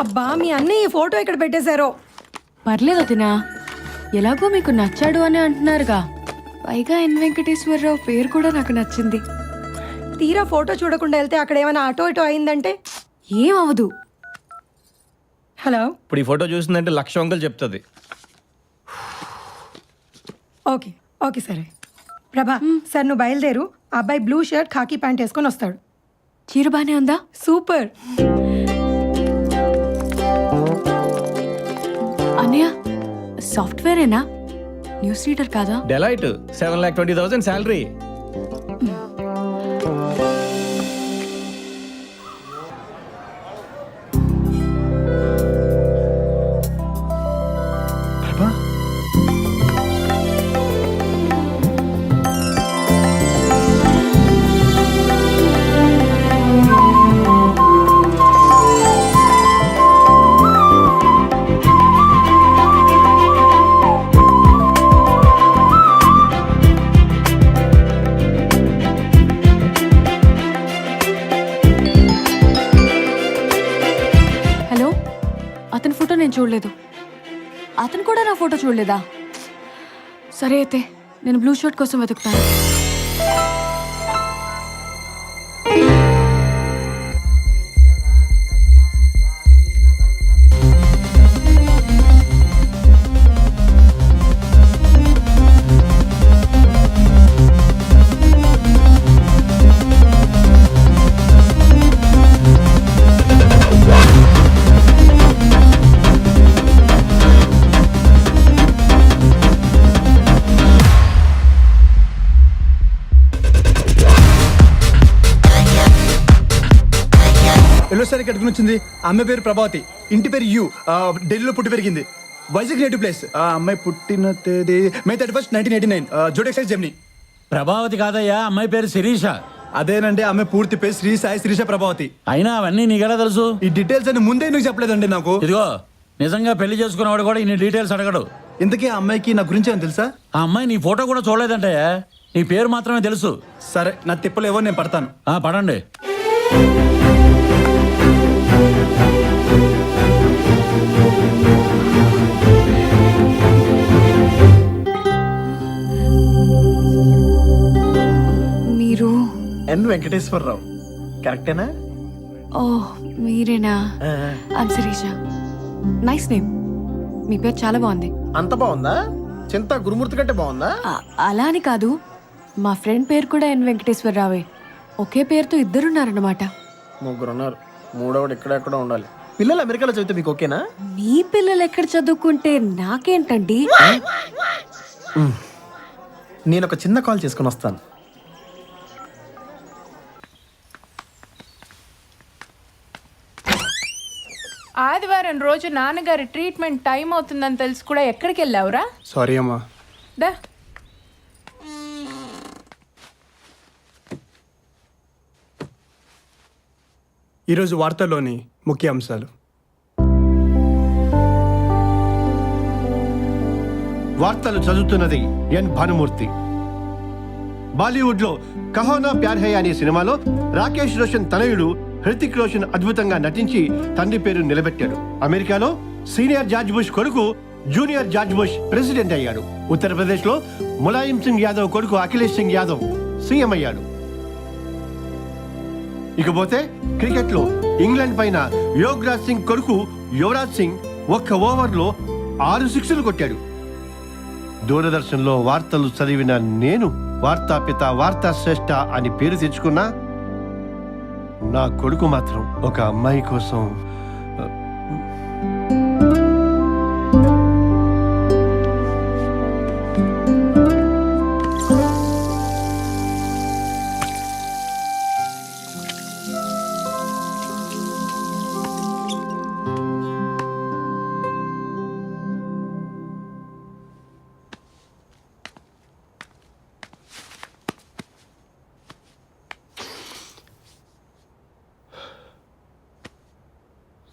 అబ్బా, మీ అన్నయ్య ఈ ఫోటో ఇక్కడ పెట్టేశారో. పర్లేదు వదినా, ఎలాగో మీకు నచ్చాడు అని అంటున్నారుగా. పైగా ఎన్ వెంకటేశ్వరరావు పేరు కూడా నాకు నచ్చింది. తీరా ఫోటో చూడకుండా వెళ్తే అక్కడ ఏమైనా అటో ఇటో అయిందంటే? ఏం అవదు. హలో, ఇప్పుడు ఈ ఫోటో చూసిందంటే 1,00,000 వంకలు చెప్తుంది. ఓకే ఓకే సరే. ప్రభా సార్, నువ్వు బయలుదేరు. ఆ అబ్బాయి బ్లూ షర్ట్ ఖాకీ ప్యాంట్ వేసుకొని వస్తాడు. చీర బానే ఉందా? సూపర్. అన్నయ్య, సాఫ్ట్వేరేనా? న్యూస్ రీడర్ కాదా? Delight 7,20,000 salary. అతని ఫోటో నేను చూడలేదు. అతను కూడా నా ఫోటో చూడలేదా? సరే అయితే నేను బ్లూ షర్ట్ కోసం వెతుకుతాను. ఒకేసారి కట్టుకుని వచ్చింది. ఆ అమ్మాయి పేరు ప్రభావతి, ఇంటి పేరు యు, ఢిల్లీలో పుట్టి పెరిగింది. Vizag native place. ఆ అమ్మాయి పుట్టిన తేదీ May 31st, 1989, జోడెక్సైజ్ జెమిని. ప్రభావతి కాదయ్యా, అమ్మాయి పేరు శిరీష. అదేనండి ఆమె పూర్తి పేరు శ్రీ సాయి శిరీష ప్రభావతి. అయినా అవన్నీ నీకెలా తెలుసు? ఈ డీటెయిల్స్ అని ముందే ఎందుకు చెప్పలేదండి నాకు? ఇదిగో, నిజంగా పెళ్లి చేసుకున్నవాడు కూడా ఇన్ని డీటెయిల్స్ అడగడు. ఇంతకీ ఆ అమ్మాయికి నా గురించి ఏమని తెలుసా? ఆ అమ్మాయి నీ ఫోటో కూడా చూడలేదంటయ్యా, నీ పేరు మాత్రమే తెలుసు. సరే, నా తిప్పలేవో నేను పడతాను. పడండి. మీరు వెంకటేశ్వరరావు కరెక్టేనా? ఓ మీరేనా? ఐమ్ శిరీష. Nice name. మీ పేరు చాలా బాగుంది. అంత బాగుందా? చింత గురుమూర్తి కంటే బాగుందా? అలా అని కాదు, మా ఫ్రెండ్ పేరు కూడా ఎన్ వెంకటేశ్వరరావే. ఒకే పేరుతో ఇద్దరున్నారన్నమాట. ముగ్గురున్నారు, మూడోడు ఎక్కడెక్కడ ఉండాలి. పిల్లలు అమెరికాలో చదివితే మీకు ఓకేనా? మీ పిల్లలు ఎక్కడ చదువుకుంటే నాకేంటండి? నేను ఒక చిన్న కాల్ చేసుకుని వస్తాను. ఆదివారం రోజు నాన్నగారి ట్రీట్మెంట్ టైం అవుతుందని తెలిసి కూడా ఎక్కడికి వెళ్ళావురా? సారీ అమ్మా. దా. ఈరోజు వార్తల్లోని ముఖ్య అంశాలు. వార్తలు చదువుతున్నది ఎన్ భానుమూర్తి. బాలీవుడ్ లో కహోనా ప్యార్ హై అనే సినిమాలో రాకేష్ రోషన్ తనయుడు హృతిక్ రోషన్ అద్భుతంగా నటించి తండ్రి పేరు నిలబెట్టాడు. అమెరికాలో సీనియర్ జార్జ్ బుష్ కొడుకు జూనియర్ జార్జ్ బుష్ ప్రెసిడెంట్ అయ్యాడు. ఉత్తరప్రదేశ్ లో ములాయం సింగ్ యాదవ్ కొడుకు అఖిలేష్ సింగ్ యాదవ్ సీఎం అయ్యాడు. ఇకపోతే క్రికెట్ లో ఇంగ్లాండ్ పైన యోగరాజ్ సింగ్ కొడుకు యువరాజ్ సింగ్ ఒక్క ఓవర్లో 6 సిక్సులు కొట్టాడు. దూరదర్శన్ లో వార్తలు చదివిన నేను వార్తాపిత, వార్తా శ్రేష్ఠ అని పేరు తెచ్చుకున్నా నా కొడుకు మాత్రం ఒక అమ్మాయి కోసం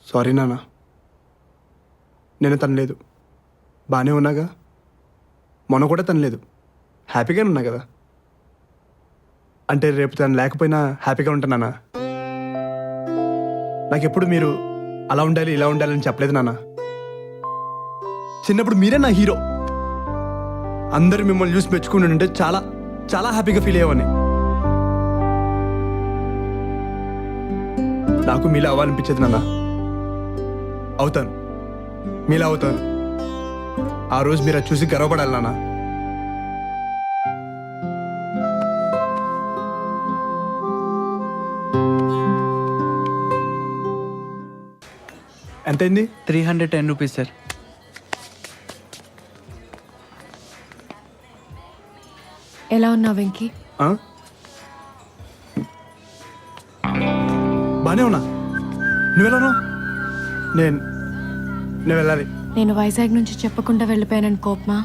సారీ నాన్న, నేను తనలేదు. బాగానే ఉన్నాగా. మొన్న కూడా తనలేదు. హ్యాపీగానే ఉన్నా కదా. అంటే రేపు తను లేకపోయినా హ్యాపీగా ఉంటానా? నాకెప్పుడు మీరు అలా ఉండాలి ఇలా ఉండాలి అని చెప్పలేదు నాన్న. చిన్నప్పుడు మీరే నా హీరో. అందరూ మిమ్మల్ని చూసి మెచ్చుకుని ఉంటే చాలా చాలా హ్యాపీగా ఫీల్ అయ్యేవాడిని. నాకు మీలా అవ్వాలనిపించేది నాన్న. అవుతాను, మీలా అవుతాను. ఆ రోజు మీరు అది చూసి గర్వపడాలి నాన్న. ఎంతైంది? 310 రూపీస్ సార్. ఎలా ఉన్నావు వెంకీ? బానే ఉన్నా. నువ్వెలా ఉన్నావు? నేను వెళ్ళాలి. నేను వైజాగ్ నుంచి చెప్పకుండా వెళ్ళిపోయానని కోపమా?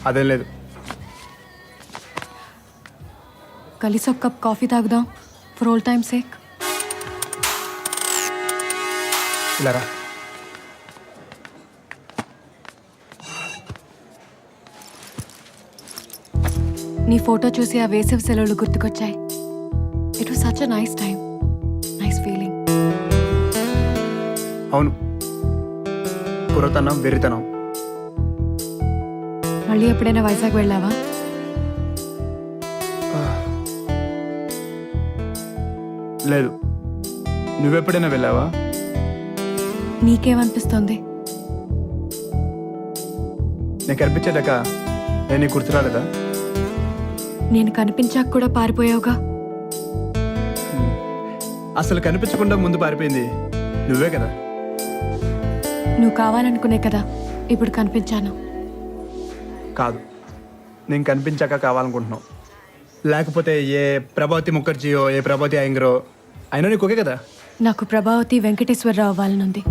అదేం లేదు. కలిసి ఒక కప్ కాఫీ తాగుదాం, ఫర్ ఆల్ టైమ్ సేక్. ఇలా రా. నీ ఫోటో చూసి ఆ వేసవి సెలవులు గుర్తుకొచ్చాయి. It was such a nice time, nice feeling. అవును, కుర్రతనం, వెర్రితనం. మళ్ళీ ఎప్పుడైనా వైజాగ్ వెళ్ళావా? లేదు. నువ్వెప్పుడైనా వెళ్ళావా? నీకేమనిపిస్తుంది? నేను కనిపించేదాక నేను నీకు గుర్తు రాలేదా? నేను కనిపించాక కూడా పారిపోయావుగా. అసలు కనిపించకుండా ముందు పారిపోయింది నువ్వే కదా. నువ్వు కావాలనుకునే కదా ఇప్పుడు కనిపించాను. కాదు, నేను కనిపించాక కావాలనుకుంటున్నావు. లేకపోతే ఏ ప్రభావతి ముఖర్జీయో ఏ ప్రభావతి అయ్యంగరో అయినా నీకు ఓకే కదా. నాకు ప్రభావతి వెంకటేశ్వరరావు అవ్వాలనుంది.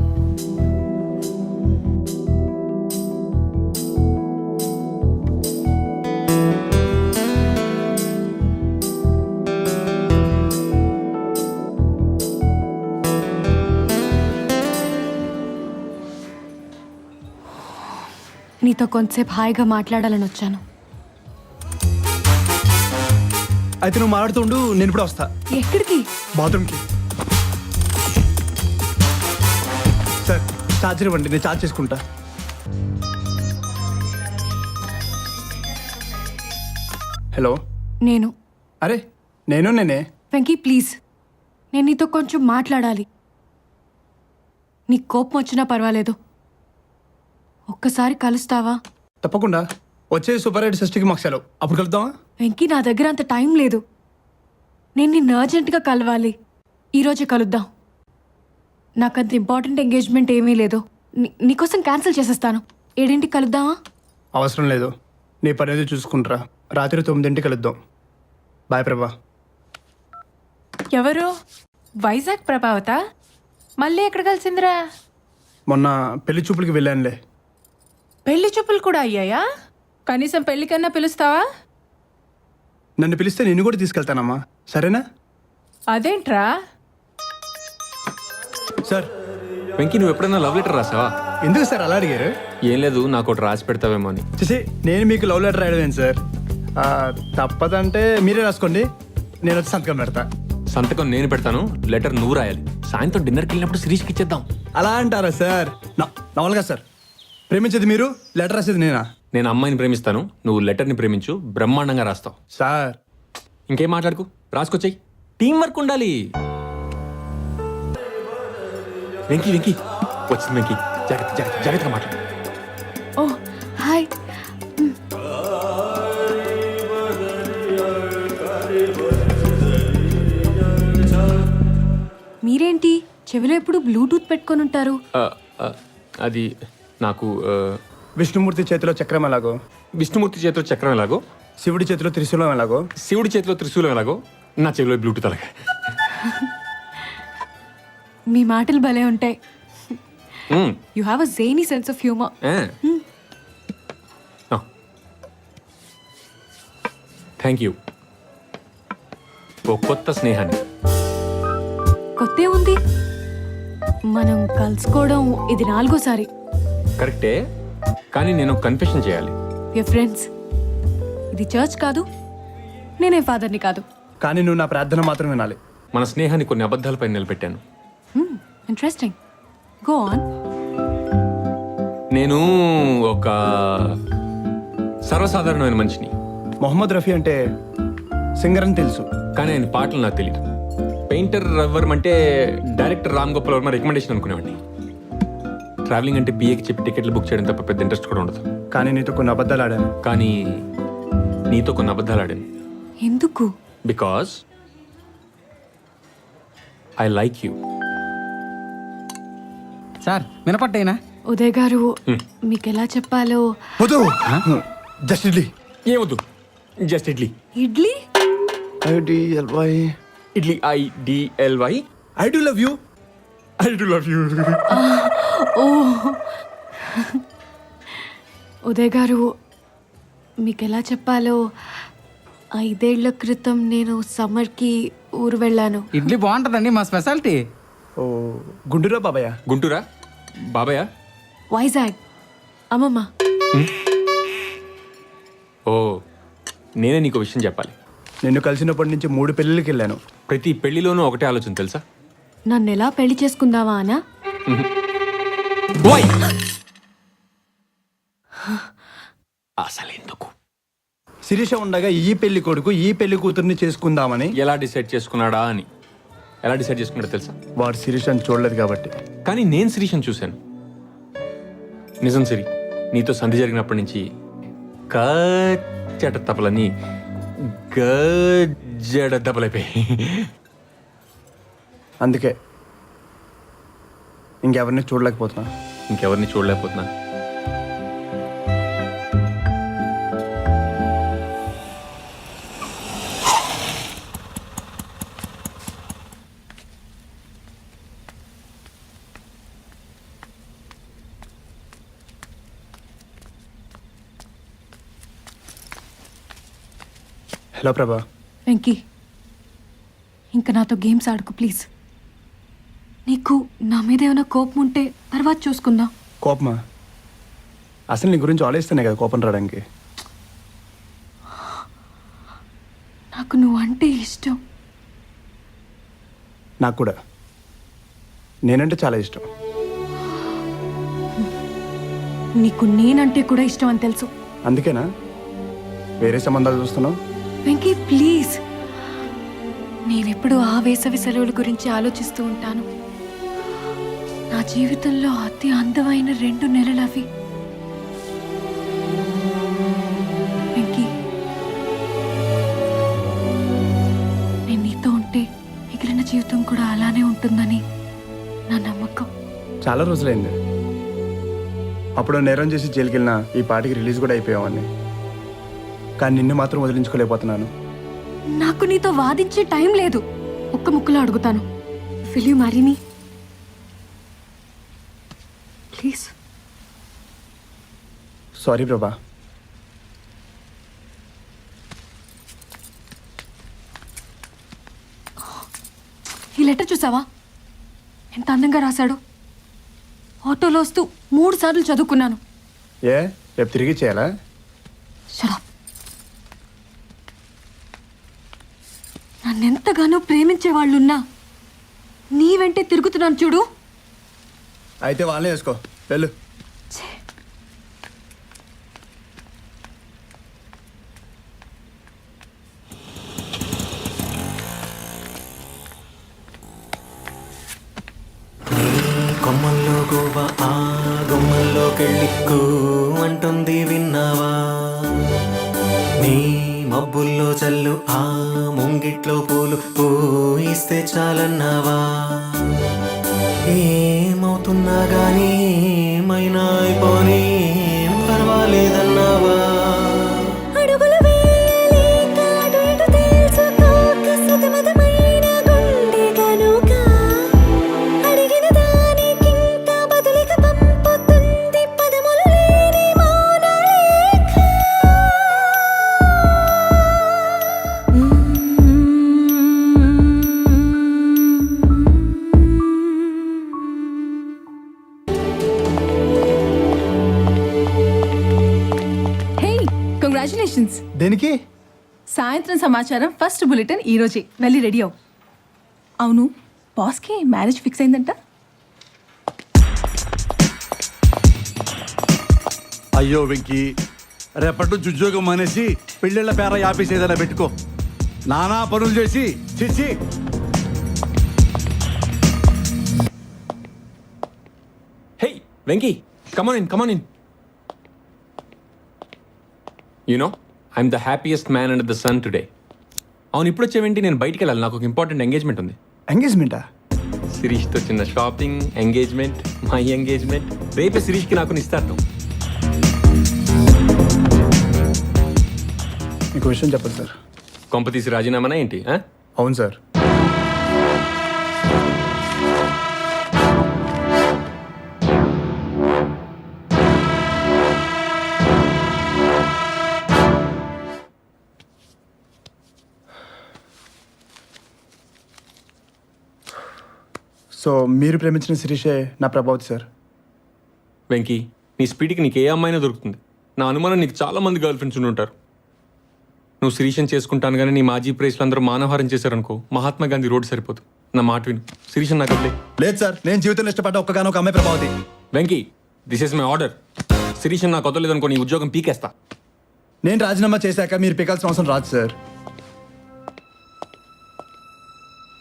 నీతో కొంతసేపు హాయిగా మాట్లాడాలని వచ్చాను. అయితే నువ్వు మాట్లాడుతుండు, నేను ఇప్పుడు వస్తా. ఎక్కడికి? బాత్రూమ్కి. సార్ ఛార్జర్ ఇవ్వండి, నేను ఛార్జ్ చేసుకుంటా. హలో. నేను. అరే నేనే. వెంకీ ప్లీజ్, నేను నీతో కొంచెం మాట్లాడాలి. నీకు కోపం వచ్చినా పర్వాలేదు, ఒక్కసారి కలుస్తావా? తప్పకుండా. వచ్చే సూపర్ రైడ్ సిస్టర్కి మాకు సెలవు, అప్పుడు కలుద్దామా? వెంకీ నా దగ్గర అంత టైం లేదు, నేను నిన్ను అర్జెంటుగా కలవాలి. ఈరోజే కలుద్దాం. నాకంత ఇంపార్టెంట్ ఎంగేజ్మెంట్ ఏమీ లేదు, నీకోసం క్యాన్సిల్ చేసేస్తాను. 7ంటికి కలుద్దామా? అవసరం లేదు, నీ పని ఏదో చూసుకుంటారా. రాత్రి 9ంటికి కలుద్దాం. బాయ్ ప్రభా. ఎవరు? వైజాగ్ ప్రభావత? మళ్ళీ ఎక్కడ కలిసిందిరా? మొన్న పెళ్లి చూపులకి వెళ్ళానులే. పెళ్లి చూపులు కూడా అయ్యాయా? కనీసం పెళ్లికన్నా పిలుస్తావా? నన్ను పిలిస్తే నిన్ను కూడా తీసుకెళ్తానమ్మా, సరేనా? అదేంట్రా? సార్. వెంకీ, నువ్వు ఎప్పుడైనా లవ్ లెటర్ రాసావా? ఎందుకు సార్ అలా అడిగారు? ఏం లేదు, నాకు ఒకటి రాసి పెడతావేమో అని. చూసి నేను మీకు లవ్ లెటర్ రాయడమేను సార్. తప్పదంటే మీరే రాసుకోండి, నేను వచ్చి సంతకం పెడతా. సంతకం నేను పెడతాను, లెటర్ నువ్వు రాయాలి. సాయంత్రం డిన్నర్కి వెళ్ళినప్పుడు శిరీష్కి ఇచ్చేద్దాం. అలా అంటారా సార్? నవల్గా సార్, ప్రేమించేది మీరు, లెటర్ రాసేది నేనా? నేను అమ్మాయిని ప్రేమిస్తాను, నువ్వు లెటర్ని ప్రేమించు, బ్రహ్మాండంగా రాస్తావు. సార్ ఇంకేం మాట్లాడుకు, రాసుకొచ్చాయి. టీం వర్క్ ఉండాలి. వెంకీ వచ్చింది వెంకీ, జాగ్రత్తగా మాట్లాడు. ఓ హాయ్. మీరేంటి చెవిలో ఎప్పుడు బ్లూటూత్ పెట్టుకొని ఉంటారు? అది నాకు విష్ణుమూర్తి చేతిలో చక్రం ఎలాగో, విష్ణుమూర్తి చేతిలో చక్రం ఎలాగో, శివుడి చేతిలో త్రిశూలం ఎలాగో, శివుడి చేతిలో త్రిశూలం ఎలాగో, నా చెవిలో బ్లూటూత్ అలాగే. మీ మాటలు భలే ఉంటాయి. You have a zany sense of humour. Thank you. ఓ కొత్త స్నేహాన్ని. కొత్తే ఉంది, మనం కలుసుకోవడం ఇది 4వ సారి. కరెక్టే, కానీ నేను కన్ఫెషన్ చేయాలి. యర్ ఫ్రెండ్స్, ఇది చర్చ్ కాదు, నేనే ఫాదర్ని కాదు. కానీ నువ్వు నా ప్రార్థన మాత్రం వినాలి. మన స్నేహాన్ని కొన్ని అబద్ధాలపై నిలబెట్టాను. Interesting, go on. నేను ఒక సర్వసాధారణమైన మనిషిని. మొహమ్మద్ రఫీ అంటే సింగర్ అని తెలుసు, కానీ ఆయన పాటలు నాకు తెలియదు. పెయింటర్ రవివర్మ అంటే డైరెక్టర్ రామ్ గోపాల్ వర్మ రికమెండేషన్ అనుకునేవాడిని. ట్రావెలింగ్ అంటే పిఏకి చెప్పి టికెట్లు బుక్ చేయడం తప్ప పెద్ద ఇంట్రెస్ట్ కూడా ఉండదు. కానీ నీతో కొన్ని అబద్ధాలు ఆడాను. కానీ నీతో కొన్ని అబద్ధాలు ఆడాను. ఎందుకు? Because I like you. Sir వినపట్టేనా? ఉదయ్ గారు, మీకు ఎలా చెప్పాలో. వద్దు, జస్ట్ ఇడ్లీ. ఏమొద్దు, just idli. Idli? Idli IDLY. I do love you. ఓ ఉదయ్ గారు, మీకు ఎలా చెప్పాలో, 5 ఏళ్ల క్రితం నేను సమ్మర్కి ఊరు వెళ్ళాను. ఇడ్లీ బాగుంటుందండి, మా స్పెషాలిటీ. ఓ గుంటూరా బాబాయ్? గుంటూరా బాబాయ్? వైజాగ్ అమ్మమ్మ. ఓ, నేనే నీకు విషయం చెప్పాలి. నిన్ను కలిసినప్పటి నుంచి 3 పెళ్ళిళ్ళకి వెళ్ళాను. ప్రతి పెళ్లిలోనూ ఒకటే ఆలోచన తెలుసా? నన్ను ఎలా పెళ్లి చేసుకుందావా అనా? అసలెందుకు? శిరీష ఉండగా ఈ పెళ్లి కొడుకు ఈ పెళ్లి కూతుర్ని చేసుకుందామని ఎలా డిసైడ్ చేసుకున్నాడా అని. ఎలా డిసైడ్ చేసుకున్నాడో తెలుసా? వాడు శిరీషని చూడలేదు కాబట్టి. కానీ నేను శిరీషని చూశాను. నిజం సిరి, నీతో సంధి జరిగినప్పటి నుంచి కచ్చట తపలని గజ్జడ దెబ్బలైపోయి. అందుకే ఇంకెవరిని చూడలేకపోతున్నా. హలో ప్రభా. వెంకీ ఇంకా నాతో గేమ్స్ ఆడుకు ప్లీజ్. నీకు నా మీద ఏమైనా కోపం ఉంటే తర్వాత చూసుకుందాం. కోపమా? అసలు నీ గురించి ఆలోచిస్తేనే కదా కోపం రావడానికి. నాకు నువ్వు అంటే ఇష్టం. నాకు కూడా నేనంటే చాలా ఇష్టం. నీకు నేనంటే కూడా ఇష్టం అని తెలుసు. అందుకేనా వేరే సంబంధాలు చూస్తున్నావు? వెంకీ ప్లీజ్. నేనెప్పుడు ఆ వేసవి సెలవుల గురించి ఆలోచిస్తూ ఉంటాను. నా జీవితంలో అతి అందమైన 2 నెలలు అవి. వెంకీ నేను నీతో ఉంటే మిగిలిన జీవితం కూడా అలానే ఉంటుందని నా నమ్మకం. చాలా రోజులైంది. అప్పుడు నేరం చేసి జైలుకి వెళ్ళినా ఈ పాటికి రిలీజ్ కూడా అయిపోయావని. కానీ నిన్ను మాత్రం వదిలించుకోలేకపోతున్నాను. నాకు నీతో వాదించే టైం లేదు. ఒక్క ముక్కలో అడుగుతాను, will you marry me please? Sorry ప్రభా. ఈ లెటర్ చూసావా ఎంత అందంగా రాశాడు? ఆటోలో వస్తూ 3 సార్లు చదువుకున్నాను. ఏ రేపు తిరిగి చేయాలా? Shut up. నన్నెంతగానో ప్రేమించే వాళ్ళున్నా నీ వెంటే తిరుగుతున్నాను చూడు. అయితే వాళ్ళనే వేసుకో, వెళ్ళు. కొమ్మల్లో గోవ ఆ గుమ్మల్లోకెళ్ళి అంటుంది విన్నావా? నీ మబ్బుల్లో చల్లు ఆ ముంగిట్లో పూలు పూయిస్తే చాలన్నావా? ఏమవుతున్నా గానీ ఏమైనా అయిపోనీ పర్వాలేదన్నావా? కంగ్రాచులేషన్స్. దేనికి? సాయంత్రం సమాచారం ఫస్ట్ బులెటిన్ ఈ రోజే. వెళ్ళి రెడీ అవు. అవును, బాస్కి మ్యారేజ్ ఫిక్స్ అయిందంట. అయ్యో వెంకీ, రేపటి నుంచి ఉద్యోగం మానేసి పెళ్ళిళ్ళ పేర ఆఫీస్ ఏదైనా పెట్టుకో. నానా పనులు చేసి చిచ్చి. Hey Venky, come on in. You know I'm the happiest man under the sun today. అవును, ఇప్పుడు వచ్చేవేంటి? నేను బయటికి వెళ్ళాలి, నాకు ఒక ఇంపార్టెంట్ ఎంగేజ్మెంట్ ఉంది. ఎంగేజ్మెంటా? శిరీష్తో చిన్న షాపింగ్, ఎంగేజ్మెంట్, మై ఎంగేజ్మెంట్. రేపే శిరీష్కి నాకు నిస్తాను. మీకు విషయం చెప్పండి సార్. కొంప తీసి రాజీనామానా ఏంటి? అవును సార్. సో మీరు ప్రేమించిన శిరీషే నా ప్రభావతి సార్. వెంకీ, నీ స్పీడ్కి నీకు ఏ అమ్మాయినా దొరుకుతుంది. నా అనుమానం నీకు చాలా మంది గర్ల్ ఫ్రెండ్స్ ఉండి ఉంటారు. నువ్వు శిరీషని చేసుకుంటాను కానీ నీ మాజీ ప్రేస్లు అందరూ మానవహారం చేశారనుకో, మహాత్మా గాంధీ రోడ్డు సరిపోదు. నా మాట విను, శిరీషని నాకు వదిలే. లేదు సార్, నేను జీవితంలో ఇష్టపడ్డ ఒక్కగానొక అమ్మాయి Prabhavati. Venky, this is my order. శిరీషని నాకు వదలలేదనుకో నీ ఉద్యోగం పీకేస్తా. నేను రాజీనామా చేశాక మీరు పికాల్సిన అవసరం రాదు సార్.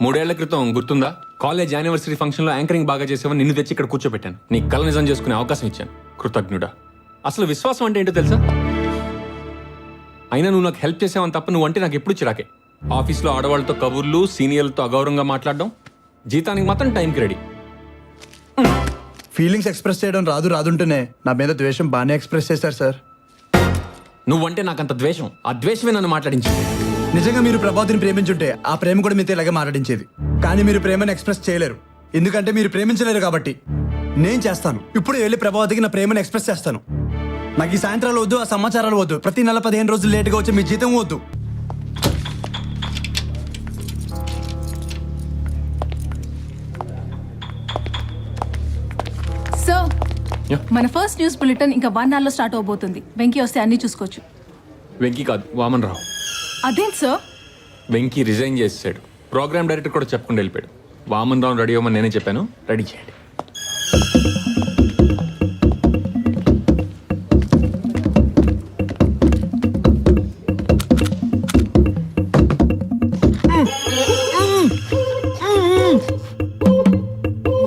3 ఏళ్ల క్రితం గుర్తుందా, కాలేజ్ యానివర్సరీ ఫంక్షన్లో యాంకరింగ్ బాగా చేసేవని నిన్ను తెచ్చి ఇక్కడ కూర్చోబెట్టాను. నీ కళ నిజం చేసుకునే అవకాశం ఇచ్చాను. కృతజ్ఞుడా. అసలు విశ్వాసం అంటే ఏంటో తెలుసా? అయినా నువ్వు నాకు హెల్ప్ చేసావని తప్ప నువ్వు అంటే నాకు ఎప్పుడు చిరాకే. ఆఫీస్లో ఆడవాళ్ళతో కబుర్లు, సీనియర్లతో అగౌరవంగా మాట్లాడడం, జీతానికి మాత్రం టైంకి రెడీ. ఫీలింగ్స్ ఎక్స్ప్రెస్ చేయడం రాదుంటేనే నా మీద ద్వేషం బాగానే ఎక్స్ప్రెస్ చేశారు సార్. నువ్వంటే నాకంత ద్వేషం, ఆ ద్వేషమే నన్ను మాట్లాడించింది. నిజంగా మీరు ప్రభావతిని ప్రేమించుంటే ఆ ప్రేమ కూడా మీతో ఇలాగే మాట్లాడించేది. కానీ మీరు ప్రేమను ఎక్స్ప్రెస్ చేయలేరు, ఎందుకంటే మీరు ప్రేమించలేరు కాబట్టి. నేను చేస్తాను. ఇప్పుడు వెళ్ళి ప్రభావతికి నా ప్రేమను ఎక్స్ప్రెస్ చేస్తాను. నాకు ఈ సాయంత్రాలు వద్దు, ఆ సమాచారాలు వద్దు. ప్రతి నెల 15 రోజులు లేట్గా వచ్చి మీ జీతం వద్దు. So Yeah. మన ఫస్ట్ న్యూస్ బులెటిన్ ఇంకా 1 hour లో స్టార్ట్ అవబోతుంది. వెంకీ వస్తే అన్ని చూసుకోవచ్చు. వెంకీ కాదు, వామన్ రావు. అదేంటి సార్? వెంకీ రిజైన్ చేసాడు. ప్రోగ్రామ్ డైరెక్టర్ కూడా చెప్పకుండా వెళ్ళిపోయాడు. వామన్ రావు రెడీ అవ్వమని నేనే చెప్పాను, రెడీ చేయండి.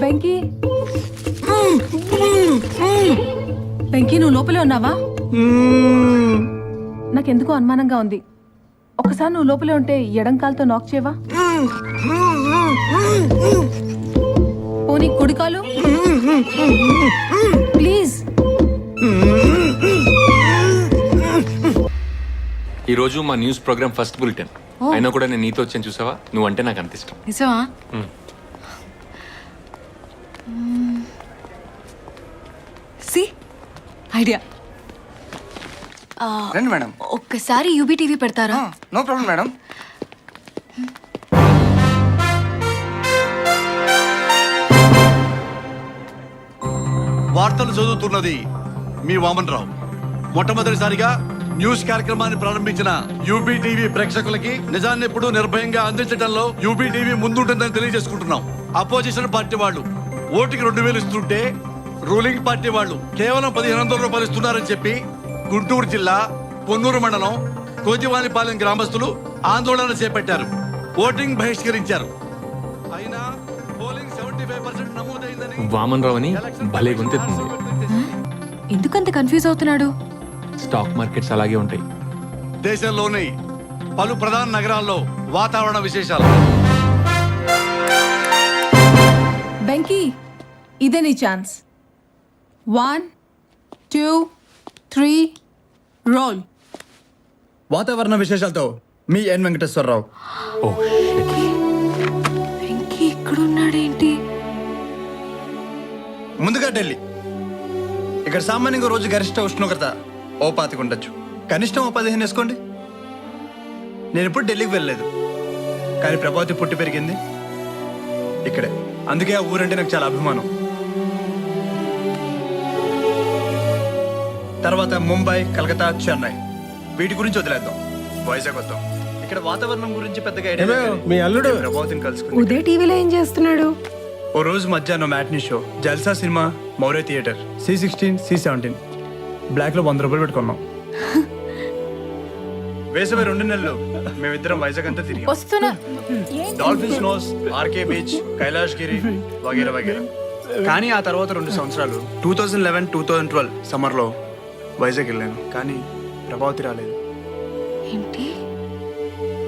వెంకీ వెంకీ నువ్వు లోపలే ఉన్నావా? నాకెందుకో అనుమానంగా ఉంది. ఒకసారి నువ్వు లోపలే ఉంటే ఎడం కాలుతో నాక్ చేయవా? పోనీ కుడి కాలు ప్లీజ్. ఈ రోజు మా న్యూస్ ప్రోగ్రామ్ ఫస్ట్ బులెటిన్ అయినా కూడా నేను నీతో వచ్చాను, చూసావా? నువ్వంటే నాకు అంత ఇష్టం. నిజమా? సి ఐడియా. రండి మేడం. ఒక్కసారి యూబీ టీవీ పెడతారా? No problem madam. వార్తలు చదువుతున్నది మీ వామన్ రావు. మొట్టమొదటిసారిగా న్యూస్ కార్యక్రమాన్ని ప్రారంభించిన యూబీ టీవీ ప్రేక్షకులకి నిజాన్ని ఎప్పుడు నిర్భయంగా అందించడంలో యూబీ టీవీ ముందుంటుందని తెలియజేసుకుంటున్నాం. అపోజిషన్ పార్టీ వాళ్ళు ఓటుకి 2000 ఇస్తుంటే రూలింగ్ పార్టీ వాళ్ళు కేవలం 1500 రూపాయలు ఇస్తున్నారని చెప్పి గుంటూరు జిల్లా పొన్నూరు మండలం కోజివానిపాలెం గ్రామస్తులు ఆందోళన చేపట్టారు. ఓటింగ్ బహిష్కరించారు. అయినా పోలింగ్ 75% నమోదైందని వామన్ రావు అని భలే గొంతెత్తుంది. ఎందుకంత కన్ఫ్యూజ్ అవుతున్నాడు? స్టాక్ మార్కెట్స్ అలాగే ఉంటాయి. దేశంలోని పలు ప్రధాన నగరాల్లో వాతావరణ విశేషాలు. వెంకీ ఇదే నీ ఛాన్స్. 1 2 3 రోల్. వాతావరణ విశేషాలతో మీ ఎన్ వెంకటేశ్వరరావు. ఓ వెంకీ ఇక్కడున్నాడేంటి? ముందుగా ఢిల్లీ. ఇక్కడ సామాన్యంగా రోజు గరిష్ట ఉష్ణోగ్రత 25 ఉండొచ్చు, కనిష్టం 15 వేసుకోండి. నేను ఇప్పుడు ఢిల్లీకి వెళ్ళలేదు, కానీ ప్రభావతి పుట్టి పెరిగింది ఇక్కడే. అందుకే ఆ ఊరంటే నాకు చాలా అభిమానం. తర్వాత ముంబై, కలకత్తా, చెన్నై, వీటి గురించి వదిలేద్దాం. వైజాగ్ వద్దాం. ఇక్కడ వాతావరణం గురించి పెద్దగా ఐడియా లేదు. మీ అల్లుడు ప్రభావతిని కలుసుకుని ఉదయ్ టీవీలో ఏం చేస్తున్నాడు? ఓ రోజు మధ్యాహ్నం matinee show Jalsa cinema Maurya theatre C16 C17 block లో 100 రూపాయలు పెట్టుకున్నాం. వేసవి 2 నెలలు మేమిద్దరం వైజాగ్ అంతా తిరిగి వస్తున్నా. Dolphin's nose, RK beach, Kailash Giri వగేరా వగేరా. కానీ ఆ తర్వాత 2 సంవత్సరాలు 2011, 2012 సమ్మర్ లో వైజాగ్ వెళ్ళాను, కానీ ప్రభావతి రాలేదు. ఏంటి,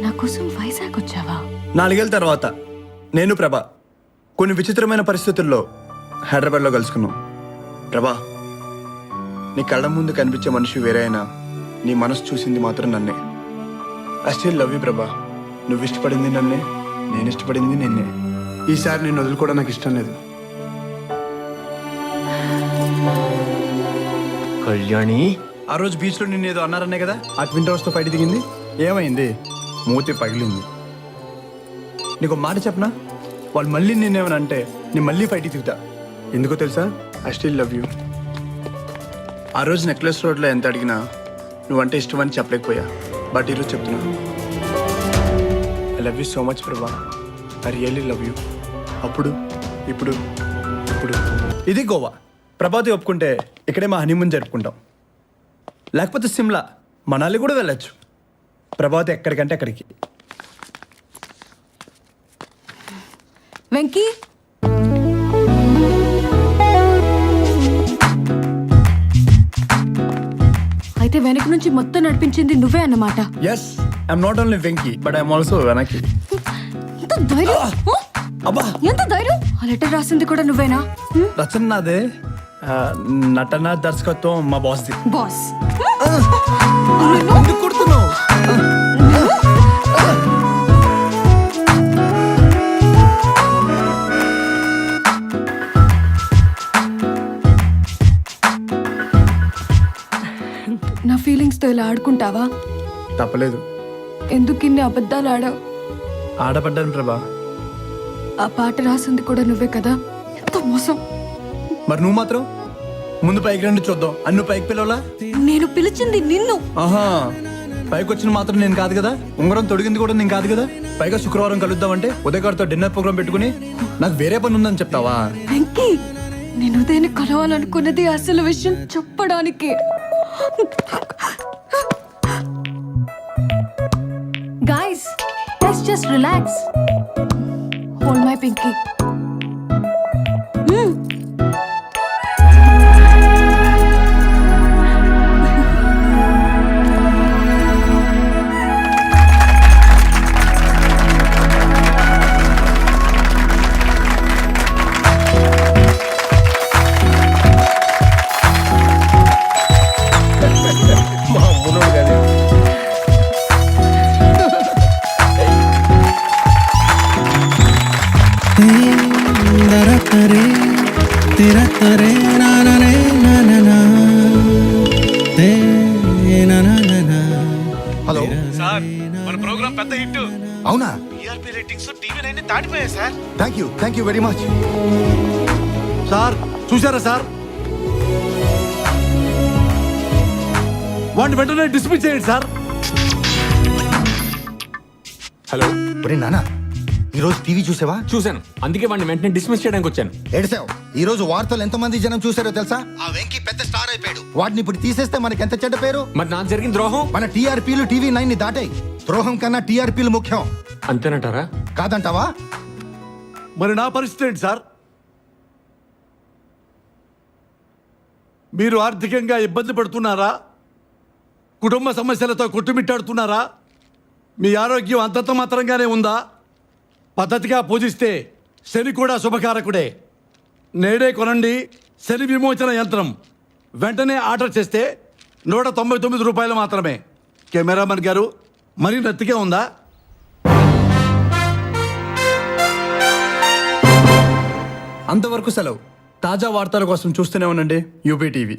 నా కోసం వైజాగ్ వచ్చావా? 4 ఏళ్ళ తర్వాత నేను ప్రభా కొన్ని విచిత్రమైన పరిస్థితుల్లో హైదరాబాద్లో కలుసుకున్నాం. ప్రభా, నీ కళ్ళ ముందు కనిపించే మనిషి వేరే అయినా నీ మనసు చూసింది మాత్రం నన్నే. ఐ స్టిల్ లవ్ యూ ప్రభా. నువ్వు ఇష్టపడింది నన్నే, నేను ఇష్టపడింది నిన్నే. ఈసారి నేను వదులుకోవడం నాకు ఇష్టం లేదు. కళ్యాణి, ఆ రోజు బీచ్లో నిన్ను ఏదో అన్నారనే కదా ఆ ట్విన్ టవర్స్తో ఫైట్ దిగింది. ఏమైంది? మూతి పగిలింది. నీకు మాట చెప్పనా, వాళ్ళు మళ్ళీ నేనేమని అంటే నేను మళ్ళీ ఫైట్కి దిగుతా. ఎందుకో తెలుసా? I still love you. ఆ రోజు నెక్లెస్ రోడ్లో ఎంత అడిగినా నువ్వంటే ఇష్టం అని చెప్పలేకపోయా, బట్ ఈరోజు చెప్తున్నా. I love you so much Prabha. I really love you. అప్పుడు, ఇప్పుడు, ఇప్పుడు. ఇది గోవా. ప్రభాతి ఒప్పుకుంటే ఇక్కడే మా హనీమూన్ జరుపుకుంటాం. లేకపోతే సిమ్లా, మనాలి కూడా వెళ్ళచ్చు. ప్రభాతి ఎక్కడికంటే అక్కడికి. వెంకీ అయితే వెనక నుంచి మొత్తం నడిపించింది నువ్వే అన్నమాట. Yes, I'm not only Venky but I'm also వెనక్కి. ఎంత ధైర్యం! అబ్బా, ఎంత ధైర్యం! ఆ లెటర్ రాసింది కూడా నువ్వేనా? రచన నాదే, నటన దర్శకత్వం మా బాస్ది. బాస్ ఎందుకు కొడుతున్నావు? నా ఫీలింగ్స్ తో ఇలా ఆడుకుంటావా? తప్పలేదు. ఎందుకు ఇన్ని అబద్ధాలు ఆడావు? ఆడపడ్డాను ప్రభా. ఆ పాట రాసింది కూడా నువ్వే కదా? ఎంత మోసం! మరి నువ్వు మాత్రం ముందు పైకి రండి చూద్దాం అన్ను పైకి పిలవలా? నేను పిలిచింది నిన్ను. ఆహా, పైకి వచ్చిన మాత్రం నేను కాదు కదా, ఉంగరం తొడిగింది కూడా నేను కాదు కదా. పైగా శుక్రవారం కలుద్దామంటే ఉదయగారితో డిన్నర్ ప్రోగ్రామ్ పెట్టుకుని నాకు వేరే పని ఉందని చెప్తావా? వెంకీ, నేను ఉదయాన్ని కలవాలనుకున్నది అసలు విషయం చెప్పడానికి. Guys, let's just relax. Hold my pinky. Hello sir మన ప్రోగ్రామ్ పెద్ద హిట్. అవునా? టీఆర్పీ రేటింగ్స్ టీవీ నైన్ దాటిపోయాయి sir. Thank you very much. Sir చూసారా సార్, వాడిని వెంటనే డిస్మిస్ చేయండి సార్. హలో, ఒరే నాన్న, ఈరోజు టీవీ చూసావా? చూశాను, అందుకే వాడిని వెంటనే డిస్మిస్ చేయడానికి వచ్చాను. ఏడిసావు. ఈ రోజు వార్తలు ఎంతమంది జనం చూసారో తెలుసా? ఆ వెంకీ పెద్ద స్టార్ అయిపోయాడు. వాడిని ఇప్పుడు తీసేస్తే మనకి ఎంత చెడ్డ పేరు. మరి నాకు జరిగిన ద్రోహం? మన టీఆర్పీలు టీవీ 9 ని దాటాయి. ద్రోహం కన్నా టీఆర్పీలు ముఖ్యం. అంతేనంటారా? కాదంటావా? మరి నా పరిస్థితి ఏంటి సార్? మీరు ఆర్థికంగా ఇబ్బంది పడుతున్నారా? కుటుంబ సమస్యలతో కొట్టుమిట్టాడుతున్నారా? మీ ఆరోగ్యం అంతంత మాత్రంగానే ఉందా? పద్ధతిగా పూజిస్తే శని కూడా శుభకారకుడే. నేడే కొనండి శని విమోచన యంత్రం. వెంటనే ఆర్డర్ చేస్తే 199 రూపాయలు మాత్రమే. కెమెరామెన్ గారు, మరీ నత్తిగా ఉందా? అంతవరకు సెలవు. తాజా వార్తల కోసం చూస్తూనే ఉండండి యూపీ టీవీ.